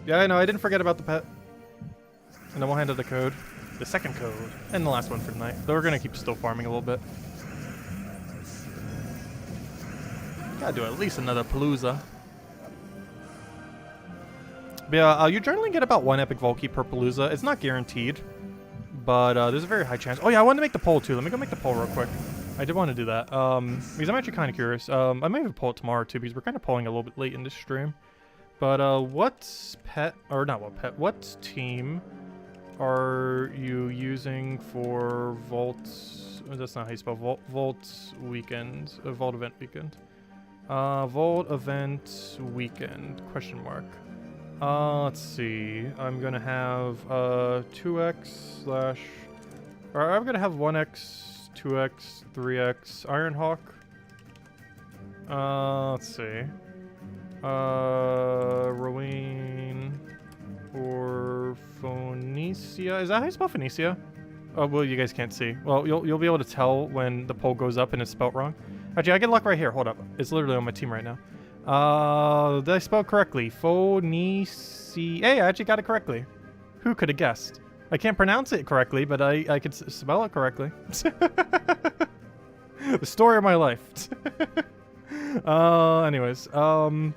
Yeah, I know. I didn't forget about the pet. And then we'll hand it the code. The second code. And the last one for tonight. Though we're going to keep still farming a little bit. Gotta do at least another palooza. But yeah, you generally get about 1 epic vault key per palooza. It's not guaranteed. But there's a very high chance. Oh yeah, I wanted to make the poll too. Let me go make the poll real quick. I did want to do that. Because I'm actually kind of curious. I may even poll it tomorrow too, because we're kind of polling a little bit late in this stream. But what pet, or not what pet, what team are you using for Vault? Oh, that's not how you spell Vault weekend. Vault event weekend. Vault event weekend, question mark. Let's see. I'm gonna have 2x slash, or I'm gonna have 1x, 2x, 3x Ironhawk. Let's see. Rowene or Phoenicia. Is that how you spell Phoenicia? Oh, well, you guys can't see. Well, you'll be able to tell when the poll goes up and it's spelled wrong. Actually, I get luck right here. Hold up. It's literally on my team right now. Did I spell correctly? Phoenicia. Hey, I actually got it correctly. Who could have guessed? I can't pronounce it correctly, but I could spell it correctly. The story of my life. Anyways, oh,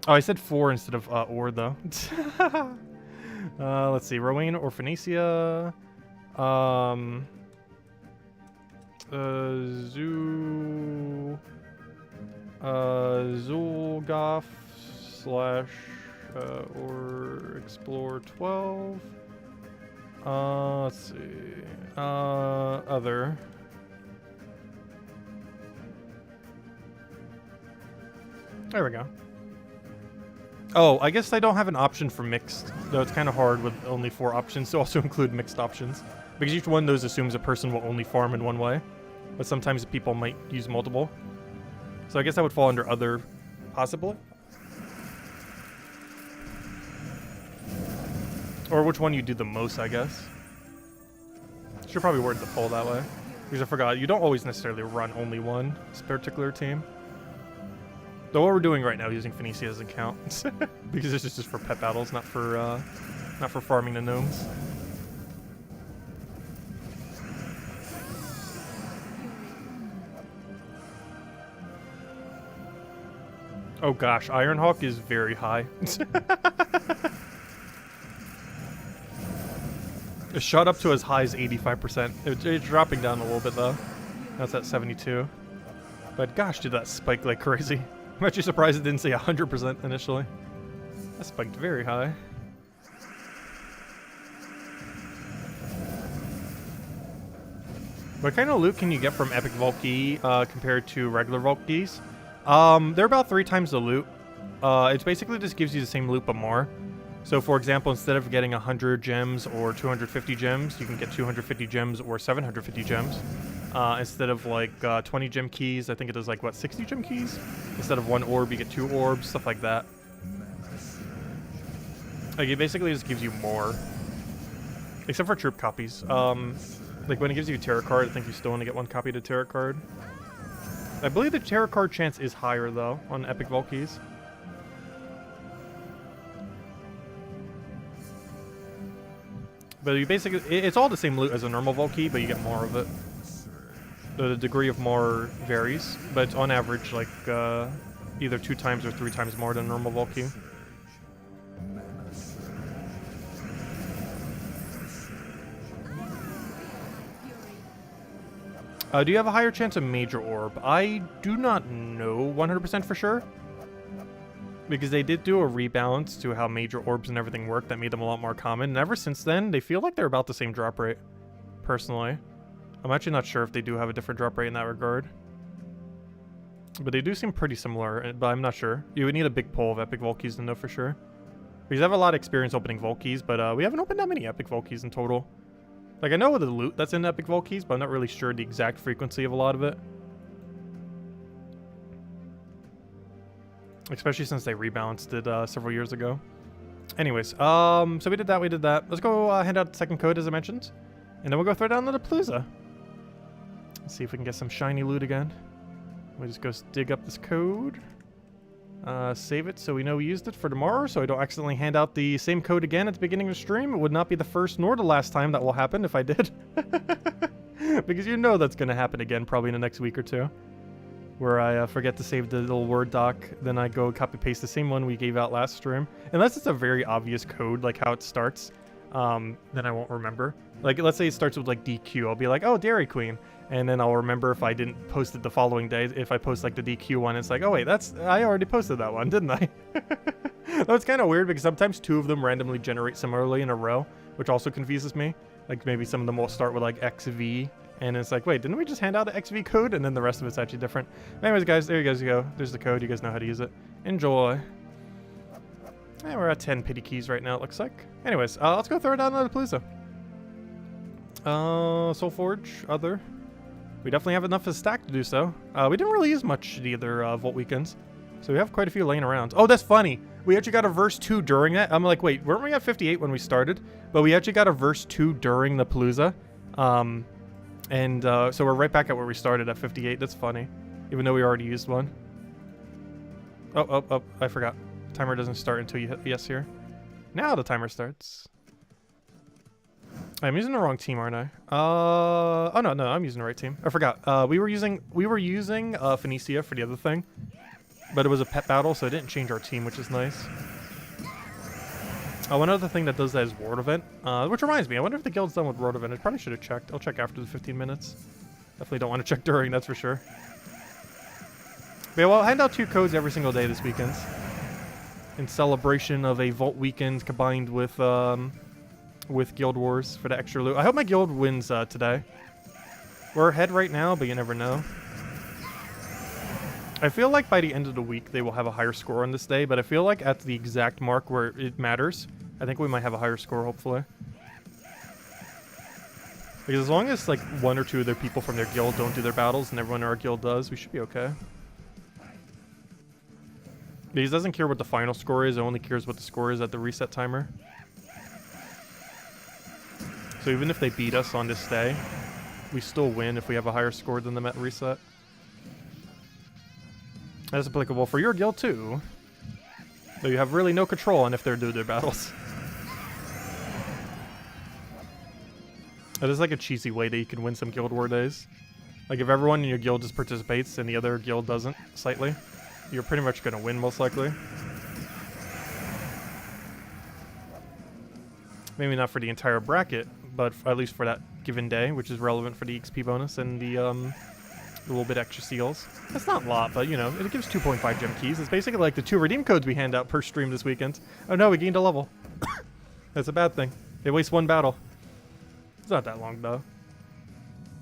I said 4 instead of or though. Let's see, Rowene or Phoenicia. Zulgoff slash or Explore 12. Let's see. Other. There we go. Oh, I guess I don't have an option for mixed, though it's kind of hard with only 4 options to also include mixed options. Because each one of those assumes a person will only farm in one way. But sometimes people might use multiple. So I guess that would fall under other, possibly. Or which one you do the most, I guess. Should probably word the poll that way. Because I forgot, you don't always necessarily run only one particular team. Though what we're doing right now, using Phoenicia doesn't count. Because this is just for pet battles, not for farming the gnomes. Oh gosh, Ironhawk is very high. It shot up to as high as 85%. It's dropping down a little bit though. That's at 72. But gosh, dude, that spiked like crazy. I'm actually surprised it didn't say 100% initially. That spiked very high. What kind of loot can you get from Epic Vault Key compared to regular Vault Keys? They're about 3 times the loot. It basically just gives you the same loot but more. So for example, instead of getting 100 gems or 250 gems, you can get 250 gems or 750 gems. Instead of like 20 gem keys, I think it does like, what, 60 gem keys? Instead of 1 orb, you get 2 orbs, stuff like that. Like, it basically just gives you more. Except for troop copies. Like when it gives you a tarot card, I think you still want to get 1 copy of the tarot card. I believe the tarot card chance is higher though on Epic Vault Keys. But you basically, it's all the same loot as a normal Vault Key, but you get more of it. The degree of more varies, but on average, like either 2 times or 3 times more than a normal Vault Key. Do you have a higher chance of Major Orb? I do not know 100% for sure. Because they did do a rebalance to how Major Orbs and everything work that made them a lot more common. And ever since then, they feel like they're about the same drop rate, personally. I'm actually not sure if they do have a different drop rate in that regard. But they do seem pretty similar, but I'm not sure. You would need a big pull of Epic Vault Keys to know for sure. Because I have a lot of experience opening Vault Keys, but we haven't opened that many Epic Vault Keys in total. Like, I know the loot that's in Epic Vault Keys, but I'm not really sure the exact frequency of a lot of it. Especially since they rebalanced it several years ago. Anyways, so we did that. Let's go hand out the second code, as I mentioned. And then we'll go throw down to the Palooza. Let's see if we can get some shiny loot again. We'll just go dig up this code. Save it so we know we used it for tomorrow, so I don't accidentally hand out the same code again at the beginning of the stream. It would not be the first nor the last time that will happen if I did. Because you know that's going to happen again probably in the next week or two. Where I forget to save the little Word doc, then I go copy-paste the same one we gave out last stream. Unless it's a very obvious code, like how it starts, then I won't remember. Like, let's say it starts with, like, DQ. I'll be like, oh, Dairy Queen. And then I'll remember if I didn't post it the following day. If I post, like, the DQ one, it's like, oh, wait, I already posted that one, didn't I? Though it's kind of weird because sometimes 2 of them randomly generate similarly in a row, which also confuses me. Like, maybe some of them will start with, like, XV. And it's like, wait, didn't we just hand out an XV code? And then the rest of it's actually different. Anyways, guys, there you guys go. There's the code. You guys know how to use it. Enjoy. And we're at 10 pity keys right now, it looks like. Anyways, let's go throw it down to the Palooza. Soulforge, other. We definitely have enough of a stack to do so. We didn't really use much either Vault Weekends. So we have quite a few laying around. Oh, that's funny. We actually got a verse 2 during that. I'm like, wait, weren't we at 58 when we started? But we actually got a verse 2 during the Palooza. So we're right back at where we started at 58. That's funny. Even though we already used one. Oh, I forgot. Timer doesn't start until you hit yes here. Now the timer starts. I'm using the wrong team, aren't I? Oh no, I'm using the right team. I forgot. We were using Phoenicia for the other thing. But it was a pet battle, so it didn't change our team, which is nice. One other thing that does that is World Event, which reminds me, I wonder if the guild's done with World Event. I probably should have checked. I'll check after the 15 minutes. Definitely don't want to check during, that's for sure. But yeah, well, I'll hand out 2 codes every single day this weekend. In celebration of a Vault Weekend combined with Guild Wars for the extra loot. I hope my guild wins today. We're ahead right now, but you never know. I feel like by the end of the week they will have a higher score on this day, but I feel like at the exact mark where it matters, I think we might have a higher score, hopefully. Because as long as like 1 or 2 other people from their guild don't do their battles and everyone in our guild does, we should be okay. Because it doesn't care what the final score is, it only cares what the score is at the reset timer. So even if they beat us on this day, we still win if we have a higher score than them at reset. That's applicable for your guild too. Though you have really no control on if they're doing their battles. That is like a cheesy way that you can win some Guild War days. Like if everyone in your guild just participates and the other guild doesn't, slightly, you're pretty much going to win most likely. Maybe not for the entire bracket, but at least for that given day, which is relevant for the EXP bonus and the little bit extra seals. That's not a lot, but you know, it gives 2.5 gem keys. It's basically like the 2 redeem codes we hand out per stream this weekend. Oh no, we gained a level. That's a bad thing. It wastes 1 battle. It's not that long though.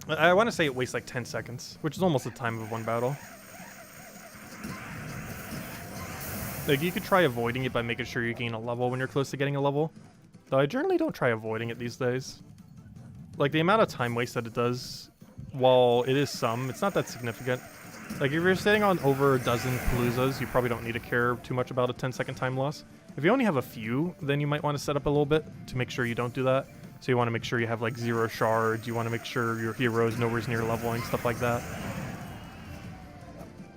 I want to say it wastes like 10 seconds, which is almost the time of 1 battle. Like you could try avoiding it by making sure you gain a level when you're close to getting a level. Though I generally don't try avoiding it these days. Like the amount of time waste that it does, while it is some, it's not that significant. Like if you're sitting on over a dozen Paloozas, you probably don't need to care too much about a 10-second time loss. If you only have a few, then you might want to set up a little bit to make sure you don't do that. So you want to make sure you have like 0 shards, you want to make sure your hero is nowhere near leveling, stuff like that.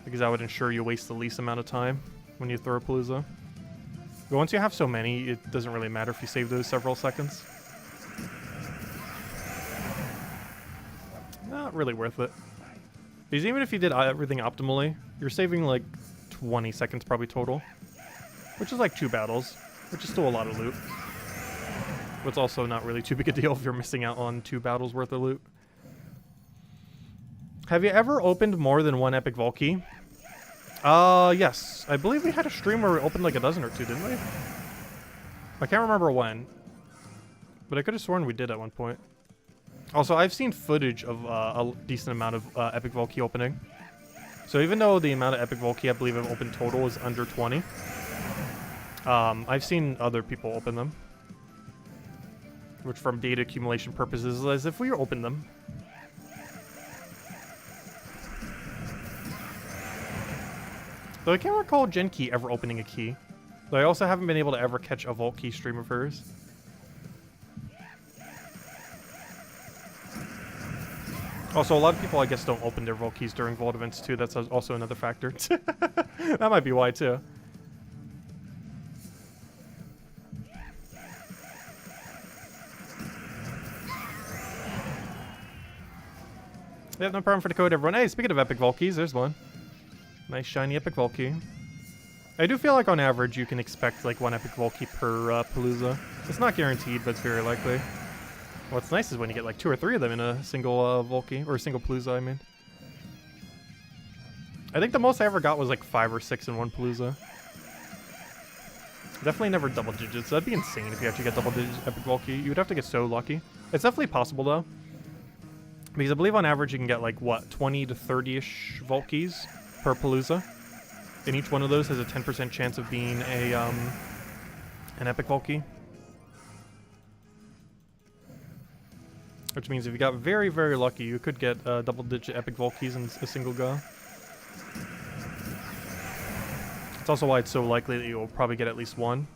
Because that would ensure you waste the least amount of time when you throw a Palooza. But once you have so many, it doesn't really matter if you save those several seconds. Not really worth it. Because even if you did everything optimally, you're saving like 20 seconds probably total. Which is like 2 battles, which is still a lot of loot. But it's also not really too big a deal if you're missing out on 2 battles worth of loot. Have you ever opened more than 1 epic vault key? Yes. I believe we had a stream where we opened like a dozen or 2, didn't we? I can't remember when. But I could have sworn we did at one point. Also, I've seen footage of a decent amount of epic vault key opening. So even though the amount of epic vault key I believe I've opened total is under 20, I've seen other people open them. Which from data accumulation purposes is as if we opened them. Though I can't recall Gen Key ever opening a key. Though I also haven't been able to ever catch a Vault Key stream of hers. Also, a lot of people, I guess, don't open their Vault Keys during Vault events, too. That's also another factor. That might be why, too. Yeah, no problem for the code, everyone. Hey, speaking of epic Vault Keys, there's one. Nice shiny epic Vault Key. I do feel like on average you can expect like 1 epic Vault Key per Palooza. It's not guaranteed, but it's very likely. What's nice is when you get like 2 or 3 of them in a single Vault Key, or a single Palooza, I mean. I think the most I ever got was like 5 or 6 in 1 Palooza. Definitely never double digits. That'd be insane if you actually get double digits epic Vault Key. You would have to get so lucky. It's definitely possible though. Because I believe on average you can get like, what, 20 to 30-ish Vault Keys per Palooza. And each one of those has a 10% chance of being a, an epic Vault Key. Which means if you got very, very lucky, you could get double-digit epic Vault Keys in a single go. It's also why it's so likely that you'll probably get at least 1.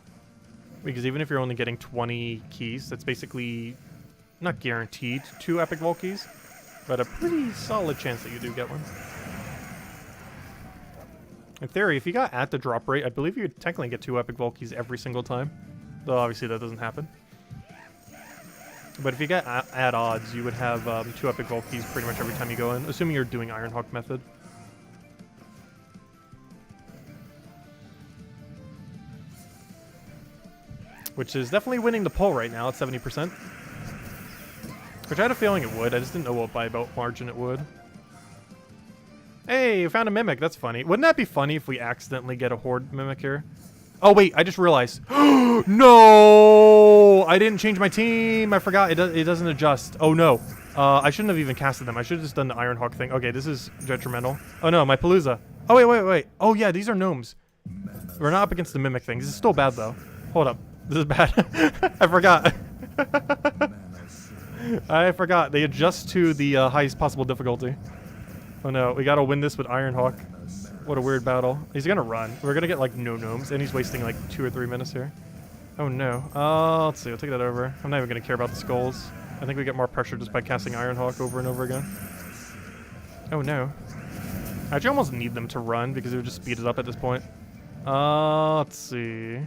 Because even if you're only getting 20 keys, that's basically not guaranteed 2 epic Vault Keys. But a pretty solid chance that you do get one. In theory, if you got at the drop rate, I believe you would technically get 2 epic Vault Keys every single time. Though obviously that doesn't happen. But if you get at odds, you would have 2 epic Vault Keys pretty much every time you go in, assuming you're doing Ironhawk method. Which is definitely winning the poll right now at 70%. Which I had a feeling it would, I just didn't know what by about margin it would. Hey, we found a Mimic, that's funny. Wouldn't that be funny if we accidentally get a Horde Mimic here? Oh wait, I just realized. No! I didn't change my team, I forgot, it doesn't adjust. Oh no. I shouldn't have even casted them, I should have just done the Ironhawk thing. Okay, this is detrimental. Oh no, my Palooza. Oh wait. Oh yeah, these are gnomes. We're not up against the Mimic thing, this is still bad though. Hold up, this is bad. I forgot. I forgot. They adjust to the highest possible difficulty. Oh no, we gotta win this with Ironhawk. What a weird battle. He's gonna run. We're gonna get like no gnomes, and he's wasting like 2 or 3 minutes here. Oh no. Let's see, I'll take that over. I'm not even gonna care about the skulls. I think we get more pressure just by casting Ironhawk over and over again. Oh no. I actually almost need them to run because it would just speed it up at this point. Let's see.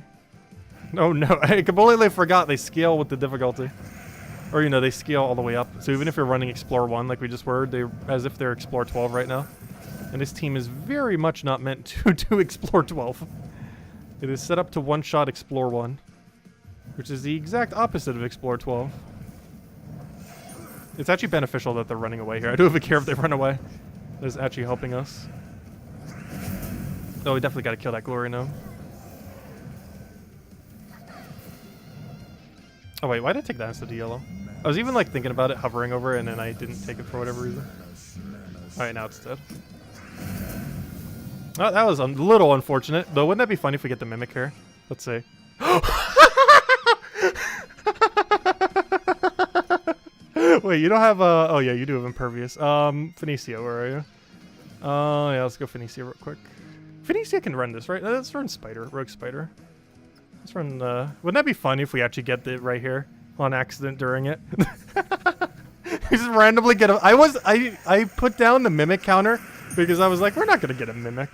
Oh no, I completely forgot they scale with the difficulty. Or, you know, they scale all the way up. So even if you're running Explore 1 like we just were, they're as if they're Explore 12 right now. And this team is very much not meant to do Explore 12. It is set up to one-shot Explore 1. Which is the exact opposite of Explore 12. It's actually beneficial that they're running away here. I don't even care if they run away. That is actually helping us. Oh, we definitely gotta kill that Glory Gnome. Oh wait, why did I take that instead of yellow? I was even like thinking about it, hovering over it, and then I didn't take it for whatever reason. Alright, now it's dead. Oh, that was a little unfortunate. Though, wouldn't that be funny if we get the Mimic here? Let's see. Wait, you don't have oh yeah, you do have Impervious. Phoenicia, where are you? Yeah, let's go Phoenicia real quick. Phoenicia can run this, right? Let's run Spider, Rogue Spider. Let's run, wouldn't that be funny if we actually get it right here on accident during it? We just randomly get a, I put down the Mimic counter because I was like, we're not gonna get a Mimic.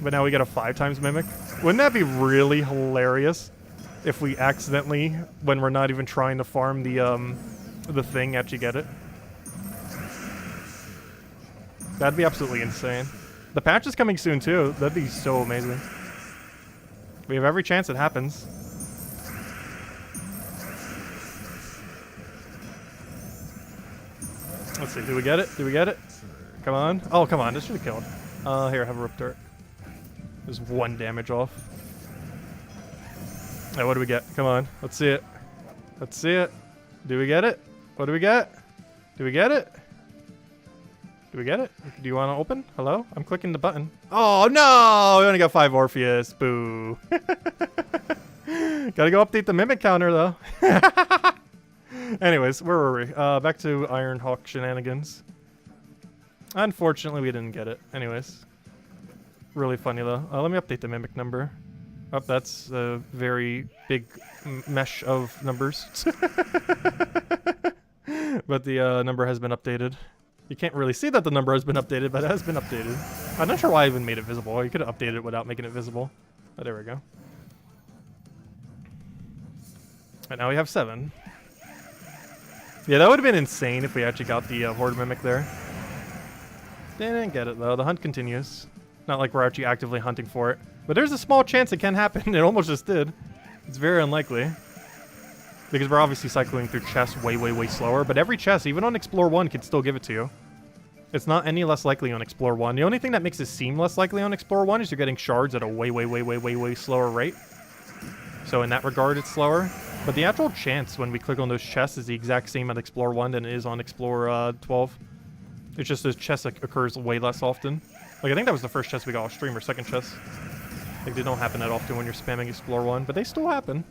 But now we get a 5 times Mimic. Wouldn't that be really hilarious if we accidentally, when we're not even trying to farm the thing, actually get it? That'd be absolutely insane. The patch is coming soon too. That'd be so amazing. We have every chance it happens. Let's see, do we get it? Do we get it? Come on. Oh, come on, this should have killed. Here, have a Rip Dart. There's 1 damage off. Alright, what do we get? Come on, let's see it. Let's see it. Do we get it? What do we get? Do we get it? Do we get it? Do you want to open? Hello? I'm clicking the button. Oh, no! We only got 5 Orpheus. Boo. Gotta go update the Mimic counter, though. Anyways, where were we? Back to Ironhawk shenanigans. Unfortunately, we didn't get it. Anyways. Really funny, though. Let me update the Mimic number. Oh, that's a very big mesh of numbers. But the number has been updated. You can't really see that the number has been updated, but it has been updated. I'm not sure why I even made it visible. You could have updated it without making it visible. But there we go. And now we have 7. Yeah, that would have been insane if we actually got the Horde Mimic there. Didn't get it, though. The hunt continues. Not like we're actually actively hunting for it. But there's a small chance it can happen. It almost just did. It's very unlikely. Because we're obviously cycling through chests way, way, way slower. But every chest, even on Explore 1, can still give it to you. It's not any less likely on Explore 1. The only thing that makes it seem less likely on Explore 1 is you're getting shards at a way, way, way, way, way, way slower rate. So in that regard, it's slower. But the actual chance when we click on those chests is the exact same at Explore 1 than it is on Explore 12. It's just those chests occurs way less often. Like, I think that was the first chest we got off stream, or second chest. Like, they don't happen that often when you're spamming Explore 1, but they still happen.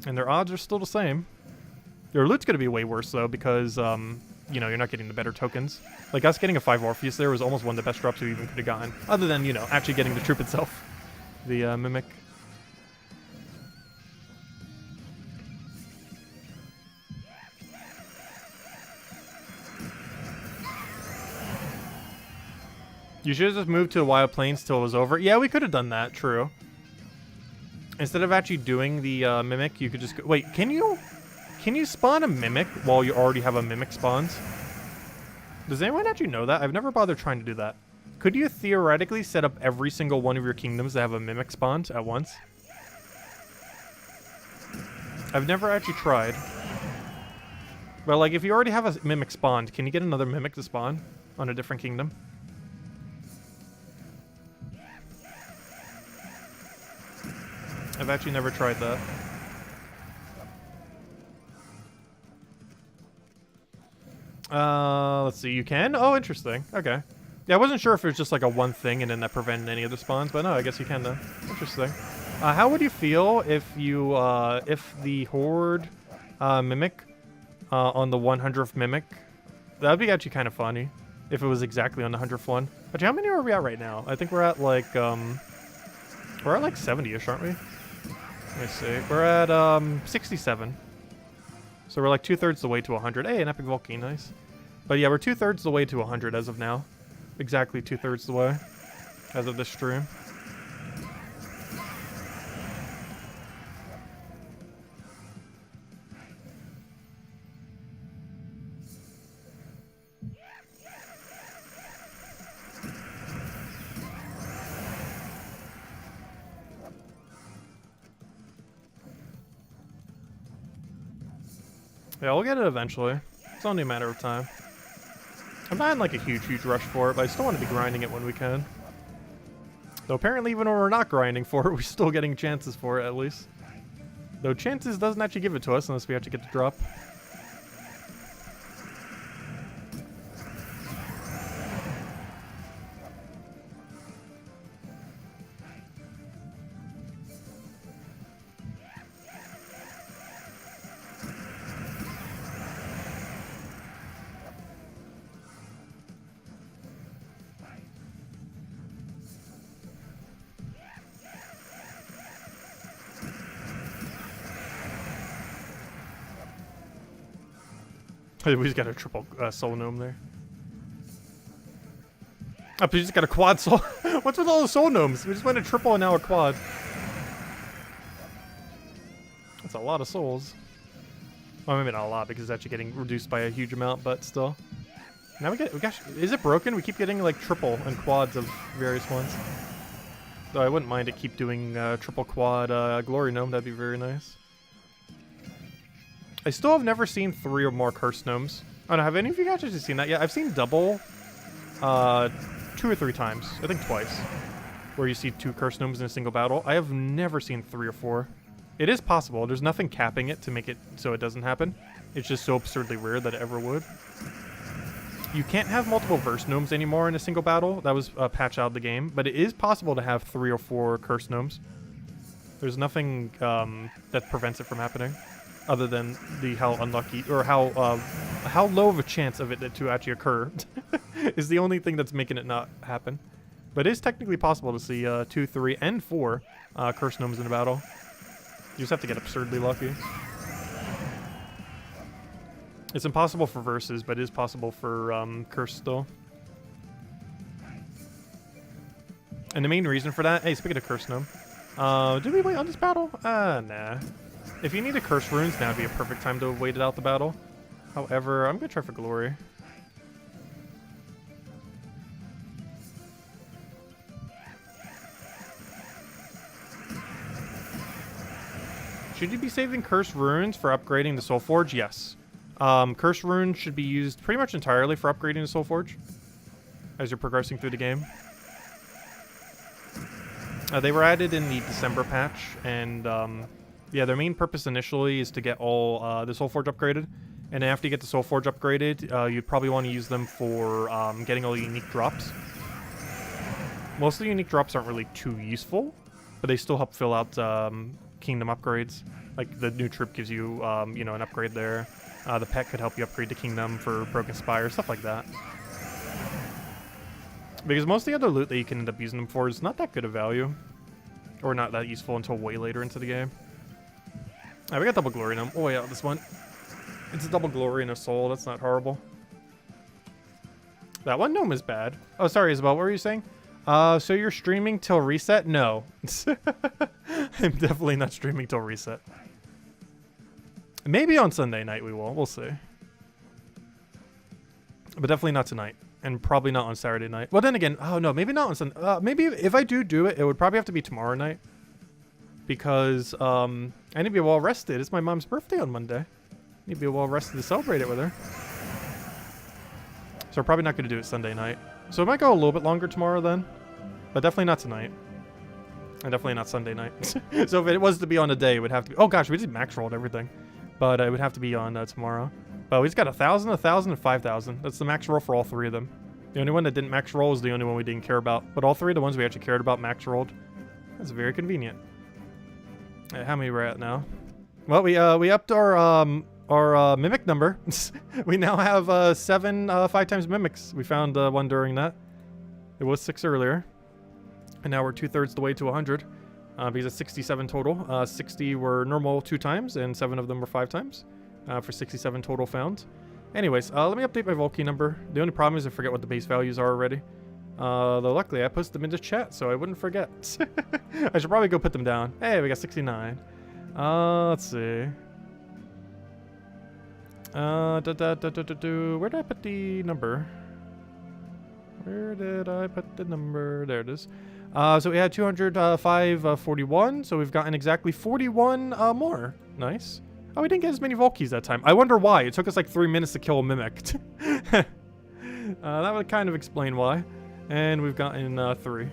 And their odds are still the same. Your loot's gonna be way worse, though, because, you know, you're not getting the better tokens. Like, us getting a 5 Orpheus there was almost one of the best drops we even could have gotten. Other than, you know, actually getting the troop itself. The, Mimic. You should have just moved to the Wild Plains till it was over. Yeah, we could have done that, true. Instead of actually doing the Mimic, you could just go... Wait, can you spawn a Mimic while you already have a Mimic spawns? Does anyone actually know that? I've never bothered trying to do that. Could you theoretically set up every single one of your kingdoms to have a Mimic spawned at once? I've never actually tried. But, like, if you already have a Mimic spawned, can you get another Mimic to spawn on a different kingdom? I've actually never tried that. Let's see, you can? Oh, interesting. Okay. Yeah, I wasn't sure if it was just like a one thing and then that prevented any other spawns, but no, I guess you can though. Interesting. How would you feel if you, if the Horde Mimic on the 100th Mimic, that'd be actually kind of funny if it was exactly on the 100th one. Actually, how many are we at right now? I think we're at like 70-ish, aren't we? Let me see. We're at 67. So we're like 2/3 the way to 100. Hey, an epic Volcane, nice. But yeah, we're 2/3 the way to 100 as of now. Exactly 2/3 the way as of this stream. Yeah, we'll get it eventually. It's only a matter of time. I'm not in like a huge rush for it, but I still want to be grinding it when we can. Though apparently even when we're not grinding for it, we're still getting chances for it at least. Though chances doesn't actually give it to us unless we actually get the drop. We just got a triple soul gnome there. Oh, we just got a quad soul. What's with all the soul gnomes? We just went a triple and now a quad. That's a lot of souls. Well, maybe not a lot because it's actually getting reduced by a huge amount, but still. Now we get, gosh, is it broken? We keep getting like triple and quads of various ones. Though I wouldn't mind to keep doing triple quad glory gnome. That'd be very nice. I still have never seen 3 or more cursed gnomes. Oh no, have any of you guys actually seen that yet? I've seen double 2 or 3 times. I think twice. Where you see 2 cursed gnomes in a single battle. I have never seen 3 or 4. It is possible. There's nothing capping it to make it so it doesn't happen. It's just so absurdly rare that it ever would. You can't have multiple verse gnomes anymore in a single battle. That was a patch out of the game. But it is possible to have 3 or 4 cursed gnomes. There's nothing that prevents it from happening. Other than the how unlucky or how low of a chance of it to actually occur is the only thing that's making it not happen. But it is technically possible to see 2, 3, and 4 cursed gnomes in a battle. You just have to get absurdly lucky. It's impossible for verses, but it is possible for cursed still. And the main reason for that, hey, speaking of cursed gnome, did we wait on this battle? Nah. If you need to curse runes, now would be a perfect time to have waited out the battle. However, I'm going to try for glory. Should you be saving curse runes for upgrading the Soul Forge? Yes. Curse runes should be used pretty much entirely for upgrading the Soul Forge as you're progressing through the game. They were added in the December patch, and yeah, their main purpose initially is to get all the Soul Forge upgraded, and then after you get the Soul Forge upgraded, you'd probably want to use them for getting all the unique drops. Most of the unique drops aren't really too useful, but they still help fill out kingdom upgrades. Like the new troop gives you, you know, an upgrade there. The pet could help you upgrade to kingdom for Broken Spire, stuff like that. Because most of the other loot that you can end up using them for is not that good of value, or not that useful until way later into the game. Alright, we got double glory gnome. Oh yeah, this one. It's a double glory and a soul. That's not horrible. That one gnome is bad. Oh, sorry, Isabel. What were you saying? So you're streaming till reset? No. I'm definitely not streaming till reset. Maybe on Sunday night we will. We'll see. But definitely not tonight. And probably not on Saturday night. Well, then again, oh no, maybe not on Sunday. Maybe if I do it, it would probably have to be tomorrow night. Because I need to be well rested. It's my mom's birthday on Monday. I need to be well rested to celebrate it with her. So we're probably not going to do it Sunday night. So it might go a little bit longer tomorrow then. But definitely not tonight. And definitely not Sunday night. So if it was to be on a day, it would have to be... Oh gosh, we did max rolled everything. But it would have to be on tomorrow. But we just got 1,000, 1,000, and 5,000. That's the max roll for all 3 of them. The only one that didn't max roll is the only one we didn't care about. But all 3 of the ones we actually cared about max rolled. That's very convenient. How many we're at now? Well, we upped our mimic number. We now have 7 5 times mimics. We found one during that. It was 6 earlier, and now we're 2/3 the way to 100. Because it's 67 total. 60 were normal 2 times, and 7 of them were 5 times. for 67 total found. Anyways, let me update my Volkey number. The only problem is I forget what the base values are already. Though luckily I posted them into chat, so I wouldn't forget. I should probably go put them down. Hey, we got 69. Let's see. Where did I put the number? Where did I put the number? There it is. So we had 205.41, so we've gotten exactly 41 more. Nice. Oh, we didn't get as many Volkeys that time. I wonder why. It took us like 3 minutes to kill a Mimic. That would kind of explain why. And we've gotten 3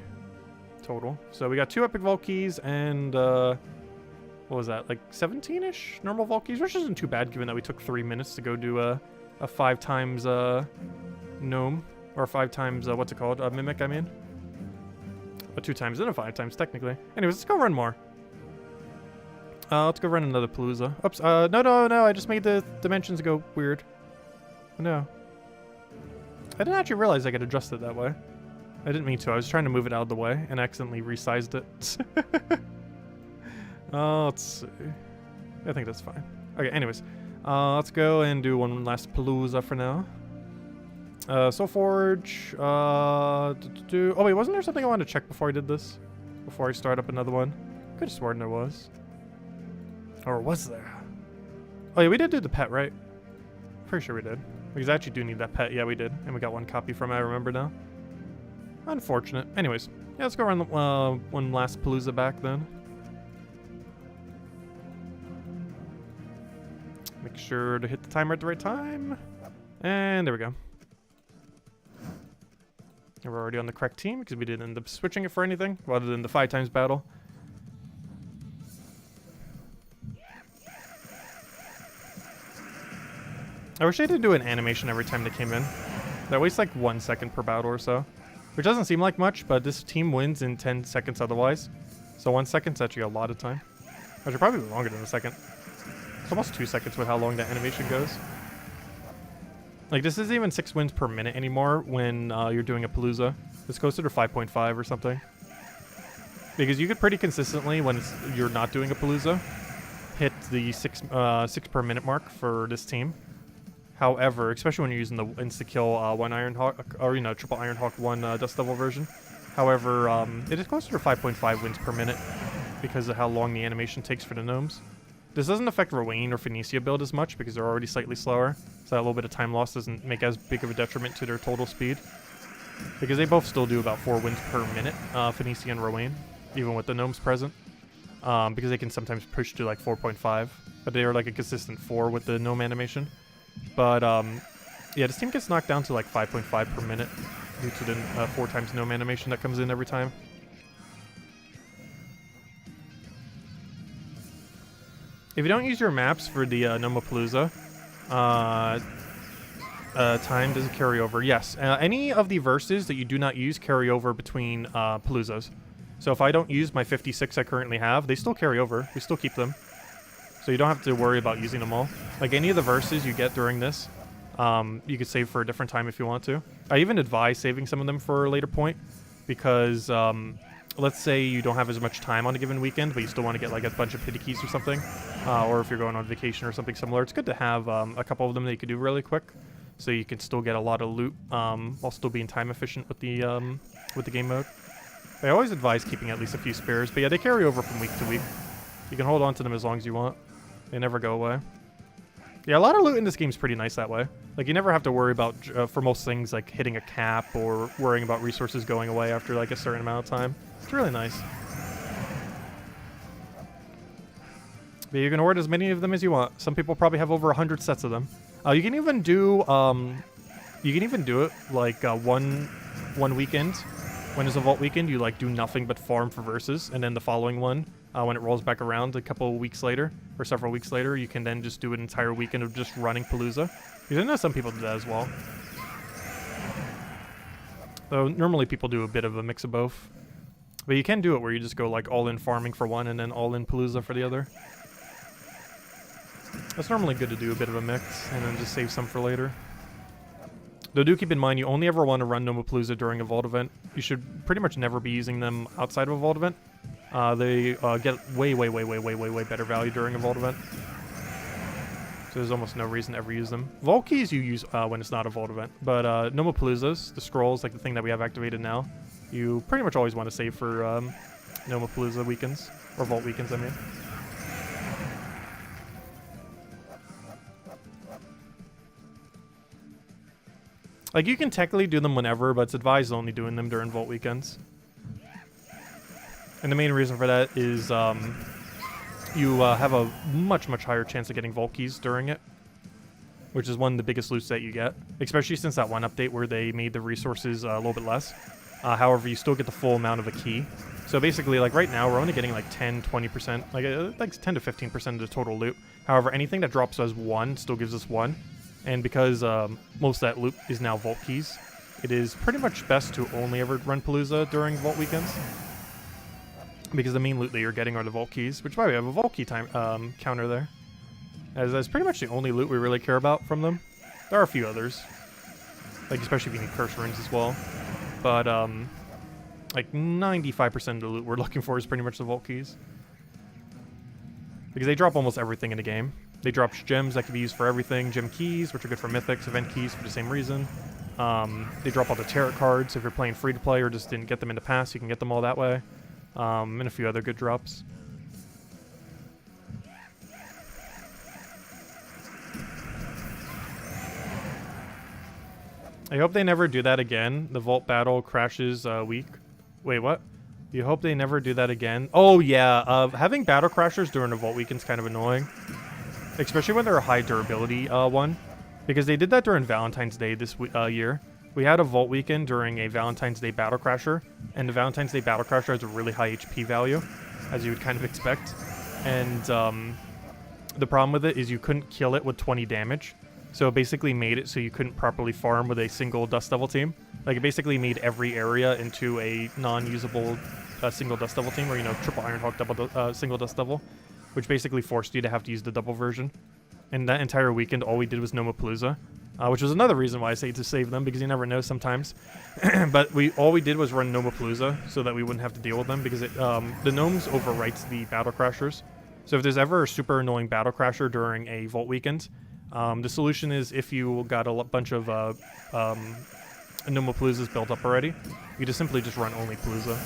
total. So we got 2 epic Volkeys and what was that? Like 17-ish normal Volkeys, which isn't too bad given that we took 3 minutes to go do a 5 times gnome, or 5 times what's it called? Mimic, I mean. A 2 times and a 5 times technically. Anyways, let's go run more. Let's go run another Palooza. Oops. No. I just made the dimensions go weird. No. I didn't actually realize I could adjust it that way. I didn't mean to. I was trying to move it out of the way and accidentally resized it. Let's see. I think that's fine. Okay, anyways. Let's go and do one last Palooza for now. Soulforge. Oh, wait, wasn't there something I wanted to check before I did this? Before I start up another one? Could have sworn there was. Or was there? Oh, yeah, we did do the pet, right? Pretty sure we did. Because I actually do need that pet. Yeah, we did. And we got 1 copy from it, I remember now. Unfortunate. Anyways, yeah, let's go run one last Palooza back then. Make sure to hit the timer at the right time. And there we go. And we're already on the correct team because we didn't end up switching it for anything rather than the 5 times battle. I wish they did do an animation every time they came in. That wastes like 1 second per battle or so. Which doesn't seem like much, but this team wins in 10 seconds otherwise. So 1 second's actually a lot of time. Actually, probably longer than a second. It's almost 2 seconds with how long that animation goes. Like, this isn't even 6 wins per minute anymore when you're doing a Palooza. It's closer to 5.5 or something. Because you could pretty consistently, when you're not doing a Palooza, hit the 6 per minute mark for this team. However, especially when you're using the insta-kill 1 Ironhawk, or, you know, triple Ironhawk 1 Dust Devil version. However, it is closer to 5.5 wins per minute because of how long the animation takes for the gnomes. This doesn't affect Rowan or Phoenicia build as much because they're already slightly slower, so that little bit of time loss doesn't make as big of a detriment to their total speed. Because they both still do about 4 wins per minute, Phoenicia and Rowan, even with the gnomes present. Because they can sometimes push to like 4.5, but they are like a consistent 4 with the gnome animation. But yeah, this team gets knocked down to like 5.5 per minute due to the 4 times gnome animation that comes in every time. If you don't use your maps for the Nomapalooza, time does it carry over? Yes. Any of the verses that you do not use carry over between Paloozas. So if I don't use my 56 I currently have, they still carry over. We still keep them. So you don't have to worry about using them all. Like any of the verses you get during this, you could save for a different time if you want to. I even advise saving some of them for a later point because let's say you don't have as much time on a given weekend, but you still want to get like a bunch of pity keys or something, or if you're going on vacation or something similar, it's good to have a couple of them that you could do really quick, so you can still get a lot of loot while still being time efficient with the game mode. I always advise keeping at least a few spares, but yeah, they carry over from week to week. You can hold on to them as long as you want. They never go away. Yeah, a lot of loot in this game is pretty nice that way. Like, you never have to worry about, for most things, like hitting a cap or worrying about resources going away after like a certain amount of time. It's really nice. But you can hoard as many of them as you want. Some people probably have over 100 sets of them. You can even do it like one weekend. When it's a vault weekend, you like do nothing but farm for verses, and then the following one, when it rolls back around a couple of weeks later, or several weeks later, you can then just do an entire weekend of just running Palooza. Because I know some people do that as well. Though normally people do a bit of a mix of both. But you can do it where you just go like all in farming for one and then all in Palooza for the other. That's normally good to do a bit of a mix and then just save some for later. Though do keep in mind you only ever want to run Nomapalooza during a vault event. You should pretty much never be using them outside of a vault event. They get way better value during a vault event. So there's almost no reason to ever use them. Vault keys you use when it's not a vault event. But Nomapaloozas, the scrolls, like the thing that we have activated now, you pretty much always want to save for Nomapalooza weekends. Or vault weekends, I mean. Like, you can technically do them whenever, but it's advised only doing them during vault weekends. And the main reason for that is you have a much higher chance of getting vault keys during it, which is one of the biggest loots that you get, especially since that one update where they made the resources a little bit less. However, you still get the full amount of a key. So basically, like right now, we're only getting like 10-20%, like 10 to 15% of the total loot. However, anything that drops us 1 still gives us 1. And because most of that loot is now vault keys, it is pretty much best to only ever run Palooza during vault weekends. Because the main loot that you're getting are the vault keys, which by the way, we have a vault key time counter there. As that's pretty much the only loot we really care about from them. There are a few others, like especially if you need curse runes as well. But like 95% of the loot we're looking for is pretty much the vault keys. Because they drop almost everything in the game. They drop gems that can be used for everything, gem keys, which are good for mythics, event keys for the same reason. They drop all the tarot cards. If you're playing free-to-play or just didn't get them in the past, you can get them all that way. And a few other good drops. I hope they never do that again. The vault battle crashes week. Wait, what? You hope they never do that again? Oh, yeah. Having battle crashers during a vault weekend is kind of annoying. Especially when they're a high durability one. Because they did that during Valentine's Day this year. We had a vault weekend during a Valentine's Day battle crasher. And the Valentine's Day battle crasher has a really high HP value, as you would kind of expect. And the problem with it is you couldn't kill it with 20 damage. So it basically made it so you couldn't properly farm with a single Dust Devil team. Like, it basically made every area into a non-usable single Dust Devil team, or, you know, triple Ironhawk double single Dust Devil, which basically forced you to have to use the double version. And that entire weekend, all we did was Nomapalooza, which was another reason why I say to save them, because you never know sometimes. But all we did was run Nomapalooza so that we wouldn't have to deal with them, because the Gnomes overwrites the Battle Crashers. So if there's ever a super annoying Battle Crasher during a Vault weekend, the solution is if you got a bunch of Nomapaloozas built up already, you just simply run only Palooza.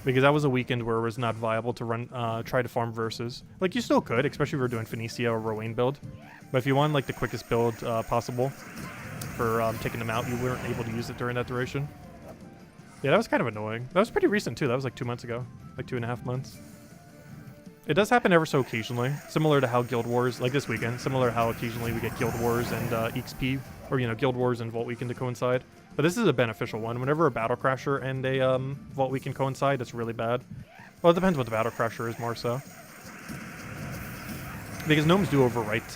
Because that was a weekend where it was not viable to run, try to farm versus. Like, you still could, especially if you were doing Phoenicia or Rowan build. But if you wanted, like, the quickest build possible for taking them out, you weren't able to use it during that duration. Yeah, that was kind of annoying. That was pretty recent, too. That was like 2 months ago. Like 2.5 months. It does happen ever so occasionally. Similar to how Guild Wars, like this weekend, similar to how occasionally we get Guild Wars and EXP, or, you know, Guild Wars and Vault Weekend to coincide. But this is a beneficial one. Whenever a Battle Crasher and a Vault Weekend coincide, it's really bad. Well, it depends what the Battle Crasher is more so. Because Gnomes do overwrite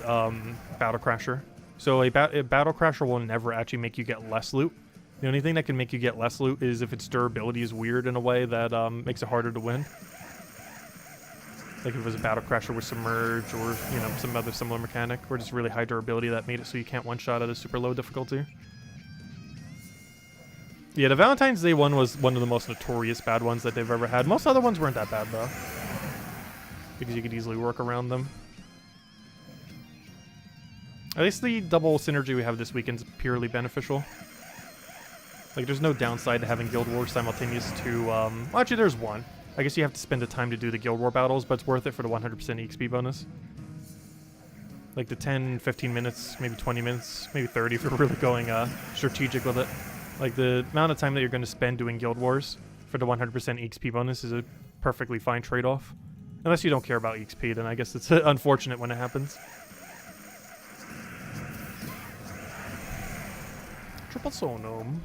Battle Crasher. So a Battle Crasher will never actually make you get less loot. The only thing that can make you get less loot is if its durability is weird in a way that makes it harder to win. Like if it was a Battle Crasher with Submerge or, you know, some other similar mechanic, or just really high durability that made it so you can't one-shot at a super low difficulty. Yeah, the Valentine's Day one was one of the most notorious bad ones that they've ever had. Most other ones weren't that bad, though. Because you could easily work around them. At least the double synergy we have this weekend is purely beneficial. Like, there's no downside to having Guild Wars simultaneous to, well, actually, there's one. I guess you have to spend the time to do the Guild War battles, but it's worth it for the 100% EXP bonus. Like the 10, 15 minutes, maybe 20 minutes, maybe 30 if you're really going strategic with it. Like, the amount of time that you're going to spend doing Guild Wars for the 100% EXP bonus is a perfectly fine trade-off. Unless you don't care about EXP, then I guess it's unfortunate when it happens. Triple Soul Gnome.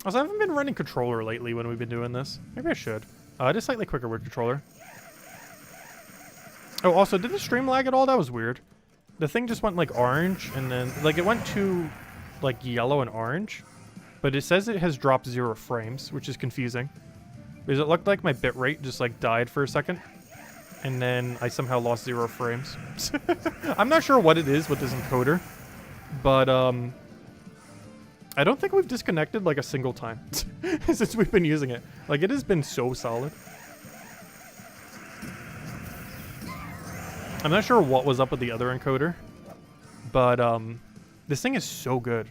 Also, I haven't been running controller lately when we've been doing this. Maybe I should. Just slightly quicker with controller. Oh, also, did the stream lag at all? That was weird. The thing just went, like, orange, and then, like, it went to, like, yellow and orange. But it says it has dropped 0 frames, which is confusing. Because it looked like my bitrate just, like, died for a second. And then I somehow lost 0 frames. I'm not sure what it is with this encoder. But, I don't think we've disconnected, like, a single time since we've been using it. Like, it has been so solid. I'm not sure what was up with the other encoder, but this thing is so good.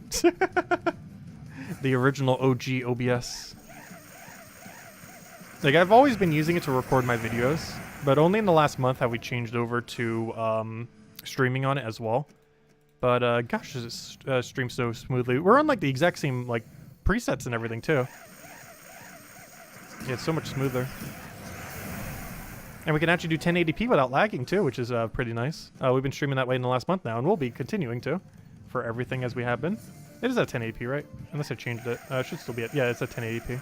The original OG OBS. Like, I've always been using it to record my videos, but only in the last month have we changed over to streaming on it as well. But gosh, does it stream so smoothly. We're on like the exact same like presets and everything too. Yeah, it's so much smoother. And we can actually do 1080p without lagging too, which is pretty nice. We've been streaming that way in the last month now, and we'll be continuing to for everything as we have been. It is at 1080p, right? Unless I changed it. It should still be at, yeah, it's at 1080p.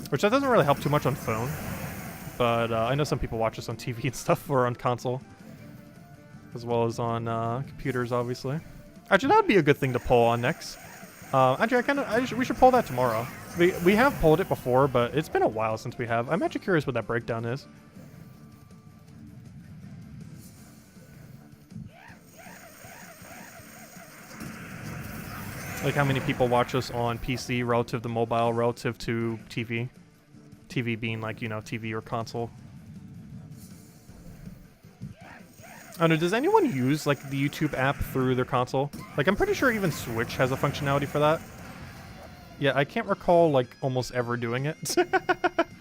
Which that doesn't really help too much on phone. But I know some people watch this on TV and stuff, or on console. As well as on computers, obviously. Actually, that would be a good thing to poll on next. Actually, we should poll that tomorrow. We have polled it before, but it's been a while since we have. I'm actually curious what that breakdown is. Like how many people watch us on PC relative to mobile, relative to TV. TV being like, you know, TV or console. I don't know, does anyone use like the YouTube app through their console? Like, I'm pretty sure even Switch has a functionality for that. Yeah, I can't recall like almost ever doing it.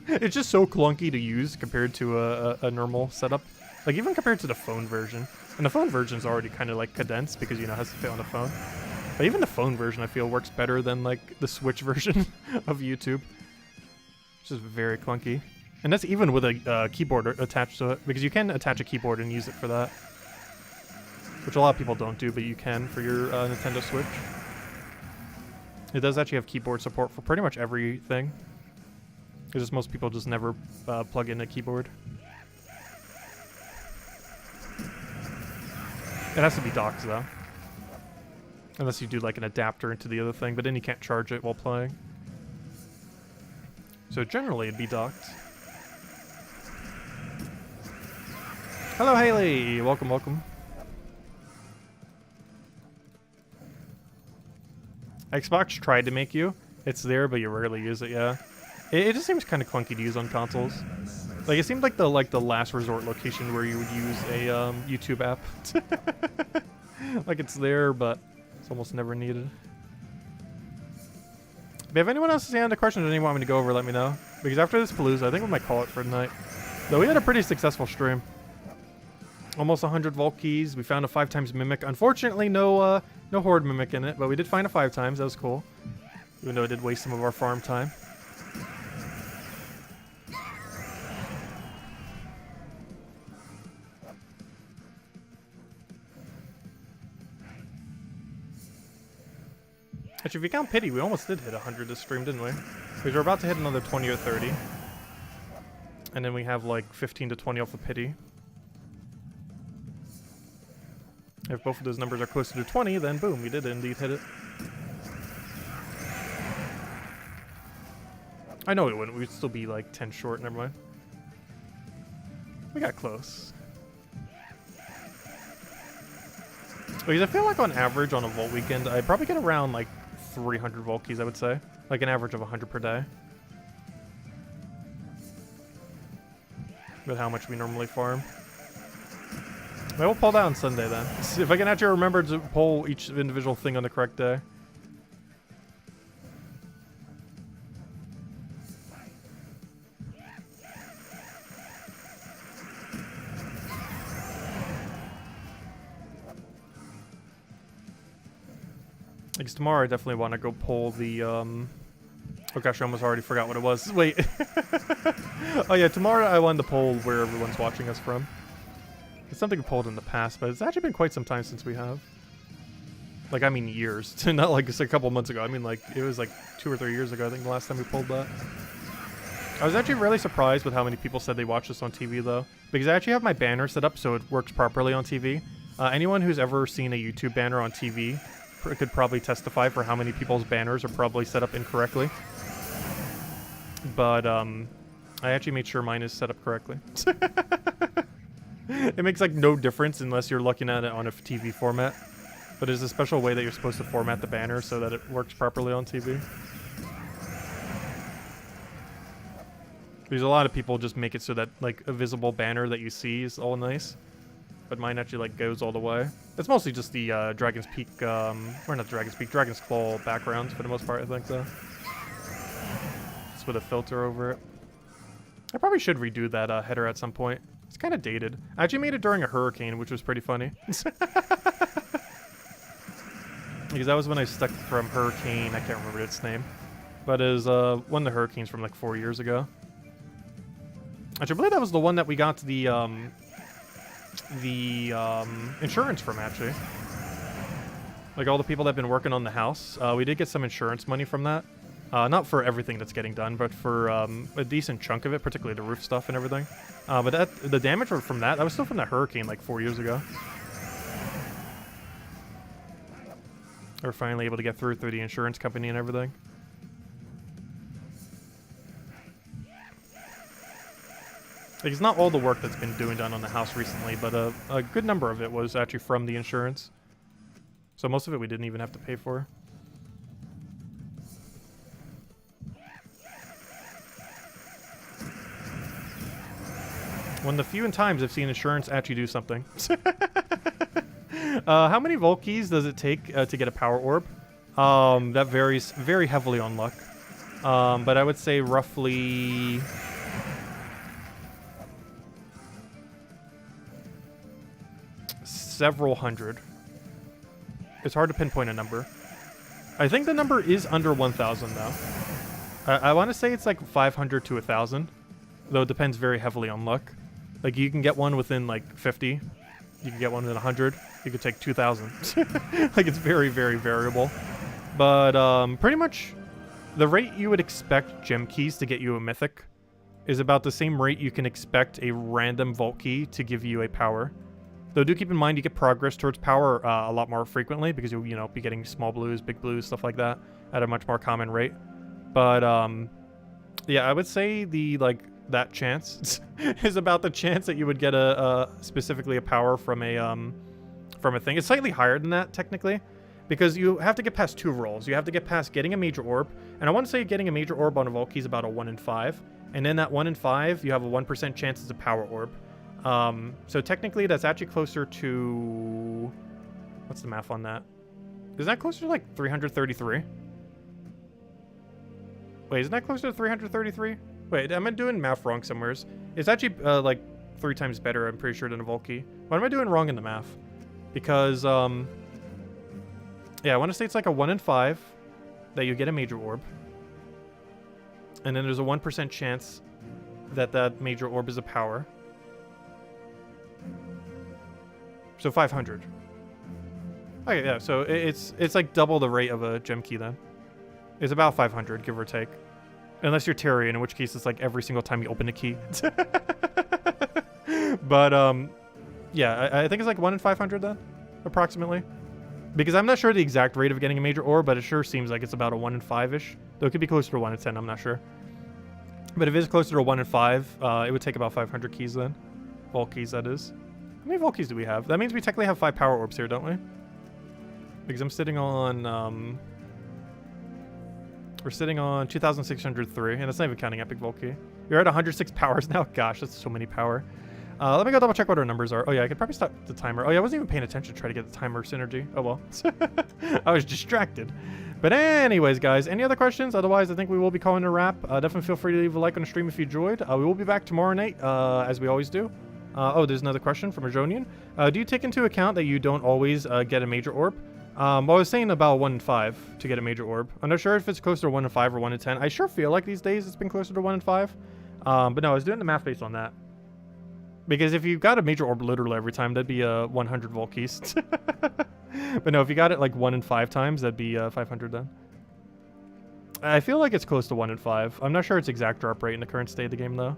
It's just so clunky to use compared to a normal setup. Like, even compared to the phone version. And the phone version is already kind of like condensed because, you know, it has to fit on the phone. But even the phone version, I feel, works better than like the Switch version of YouTube. It's just very clunky. And that's even with a keyboard attached to it, because you can attach a keyboard and use it for that. Which a lot of people don't do, but you can for your Nintendo Switch. It does actually have keyboard support for pretty much everything. It's just most people just never plug in a keyboard. It has to be docked though. Unless you do like an adapter into the other thing, but then you can't charge it while playing. So generally it'd be docked. Hello Haley! Welcome, welcome. Xbox tried to make you. It's there, but you rarely use it, yeah. It just seems kind of clunky to use on consoles. Like, it seemed like the last resort location where you would use a YouTube app. Like, it's there, but it's almost never needed. But if anyone else has any other questions or anything you want me to go over, let me know. Because after this Palooza, I think we might call it for tonight. Though we had a pretty successful stream. Almost 100 vault keys. We found a 5x mimic. Unfortunately, no horde mimic in it, but we did find a 5x. That was cool. Even though it did waste some of our farm time. Actually, if you count pity, we almost did hit 100 this stream, didn't we? Because we're about to hit another 20 or 30. And then we have like 15 to 20 off of pity. If both of those numbers are closer to 20, then boom, we did indeed hit it. I know we wouldn't. We'd still be like 10 short. Never mind. We got close. Because I feel like on average on a vault weekend, I probably get around like 300 vault keys, I would say. Like an average of 100 per day. With how much we normally farm. Maybe we'll pull that on Sunday then. See if I can actually remember to pull each individual thing on the correct day. Because tomorrow I definitely want to go pull the, oh gosh, I almost already forgot what it was. Wait. Oh yeah, tomorrow I wanted to pull where everyone's watching us from. It's something we pulled in the past, but it's actually been quite some time since we have. Like, I mean years. Not like just a couple months ago. I mean, like, it was like 2 or 3 years ago, I think, the last time we pulled that. I was actually really surprised with how many people said they watched this on TV, though. Because I actually have my banner set up so it works properly on TV. Anyone who's ever seen a YouTube banner on TV could probably testify for how many people's banners are probably set up incorrectly. But, I actually made sure mine is set up correctly. It makes like no difference unless you're looking at it on a TV format. But there's a special way that you're supposed to format the banner so that it works properly on TV. There's a lot of people just make it so that like a visible banner that you see is all nice, but mine actually like goes all the way. It's mostly just the Dragon's Peak, or not Dragon's Peak, Dragon's Claw backgrounds for the most part, I think, though. Just with a filter over it. I probably should redo that header at some point. It's kind of dated. I actually made it during a hurricane, which was pretty funny. Because that was when I stuck from Hurricane, I can't remember its name. But it was one of the hurricanes from like 4 years ago. Actually, I believe that was the one that we got the insurance from, actually. Like all the people that have been working on the house. We did get some insurance money from that. Not for everything that's getting done, but for a decent chunk of it, particularly the roof stuff and everything. But the damage from that was still from that hurricane like 4 years ago. We're finally able to get through the insurance company and everything. Like, it's not all the work that's been done on the house recently, but a good number of it was actually from the insurance. So most of it we didn't even have to pay for. One of the few times I've seen insurance actually do something. How many Volt Keys does it take to get a Power Orb? That varies very heavily on luck. But I would say roughly... several hundred. It's hard to pinpoint a number. I think the number is under 1,000 though. I want to say it's like 500 to 1,000, though it depends very heavily on luck. Like you can get one within like 50, you can get one within 100, you could take 2,000. Like it's very, very variable. But pretty much the rate you would expect gem keys to get you a mythic is about the same rate you can expect a random vault key to give you a power. Though do keep in mind you get progress towards power a lot more frequently because you'll, be getting small blues, big blues, stuff like that at a much more common rate. But yeah, I would say that chance is about the chance that you would get specifically a power from a thing. It's slightly higher than that technically, because you have to get past 2 rolls. You have to get past getting a major orb, and I want to say getting a major orb on a vault key is about a 1 in 5, and then that 1 in 5 you have a 1% chance it's a power orb. So technically that's actually closer to, what's the math on that? Is that closer to like 333? Wait, isn't that closer to 333? Wait, am I doing math wrong somewhere? It's actually like 3 times better, I'm pretty sure, than a vault key. What am I doing wrong in the math? Because, yeah, I want to say it's like a 1 in 5 that you get a major orb. And then there's a 1% chance that that major orb is a power. So 500. Okay, yeah, so it's like double the rate of a gem key then. It's about 500, give or take. Unless you're Tyrion, in which case it's like every single time you open a key. But, yeah, I think it's like 1 in 500 then, approximately. Because I'm not sure the exact rate of getting a major orb, but it sure seems like it's about a 1 in 5-ish. Though it could be closer to 1 in 10, I'm not sure. But if it is closer to 1 in 5, it would take about 500 keys then. Vault keys, that is. How many vault keys do we have? That means we technically have 5 power orbs here, don't we? Because I'm sitting on, we're sitting on 2,603, and that's not even counting epic vault key. You're at 106 powers now? Gosh, that's so many power. Let me go double check what our numbers are. Oh yeah, I could probably stop the timer. Oh yeah, I wasn't even paying attention to try to get the timer synergy. Oh well. I was distracted. But anyways, guys, any other questions? Otherwise, I think we will be calling it a wrap. Definitely feel free to leave a like on the stream if you enjoyed. We will be back tomorrow night, as we always do. Oh, there's another question from Arjonian. Do you take into account that you don't always get a major orb? Well, I was saying about 1 in 5 to get a major orb. I'm not sure if it's closer to 1 in 5 or 1 in 10. I sure feel like these days it's been closer to 1 in 5. But no, I was doing the math based on that. Because if you got a major orb literally every time, that'd be 100 vault keys. But no, if you got it like 1 in 5 times, that'd be 500 then. I feel like it's close to 1 in 5. I'm not sure its exact drop rate in the current state of the game though.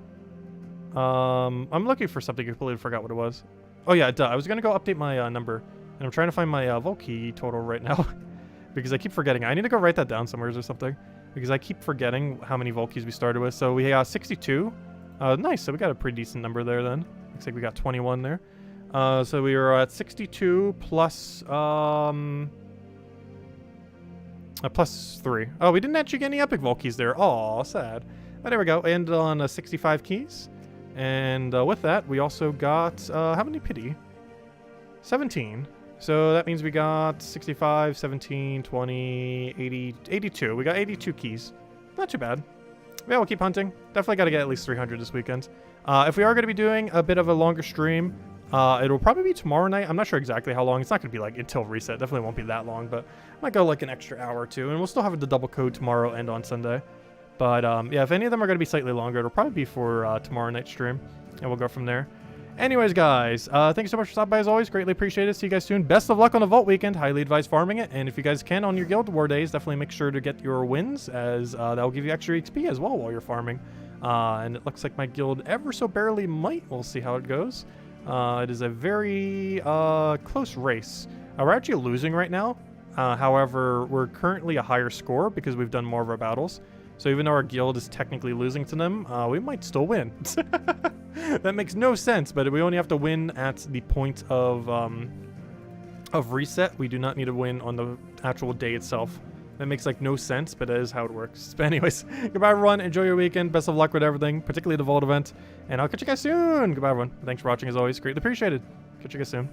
I'm looking for something. I completely forgot what it was. Oh yeah, duh. I was gonna go update my number, and I'm trying to find my vault key total right now because I keep forgetting. I need to go write that down somewhere or something because I keep forgetting how many vault keys we started with. So we got 62. Nice. So we got a pretty decent number there then. Looks like we got 21 there. So we were at 62 plus plus 3. Oh, we didn't actually get any epic vault keys there. Oh, sad. But there we go. We ended on 65 keys. And with that, we also got, how many pity? 17. So that means we got 65, 17, 20, 80, 82. We got 82 keys. Not too bad. Yeah, we'll keep hunting. Definitely got to get at least 300 this weekend. If we are going to be doing a bit of a longer stream, it'll probably be tomorrow night. I'm not sure exactly how long. It's not going to be like until reset. Definitely won't be that long, but I might go like an extra hour or two. And we'll still have the double code tomorrow and on Sunday. But yeah, if any of them are going to be slightly longer, it'll probably be for tomorrow night stream. And we'll go from there. Anyways, guys, thank you so much for stopping by as always. Greatly appreciate it. See you guys soon. Best of luck on the Vault weekend. Highly advise farming it. And if you guys can on your Guild War days, definitely make sure to get your wins, as that will give you extra XP as well while you're farming. And it looks like my guild ever so barely might. We'll see how it goes. It is a very close race. We're actually losing right now. However, we're currently a higher score because we've done more of our battles. So even though our guild is technically losing to them, we might still win. That makes no sense, but we only have to win at the point of reset. We do not need to win on the actual day itself. That makes like no sense, but that is how it works. But anyways, goodbye everyone. Enjoy your weekend. Best of luck with everything, particularly the Vault event. And I'll catch you guys soon. Goodbye everyone. Thanks for watching as always. Greatly appreciated. Catch you guys soon.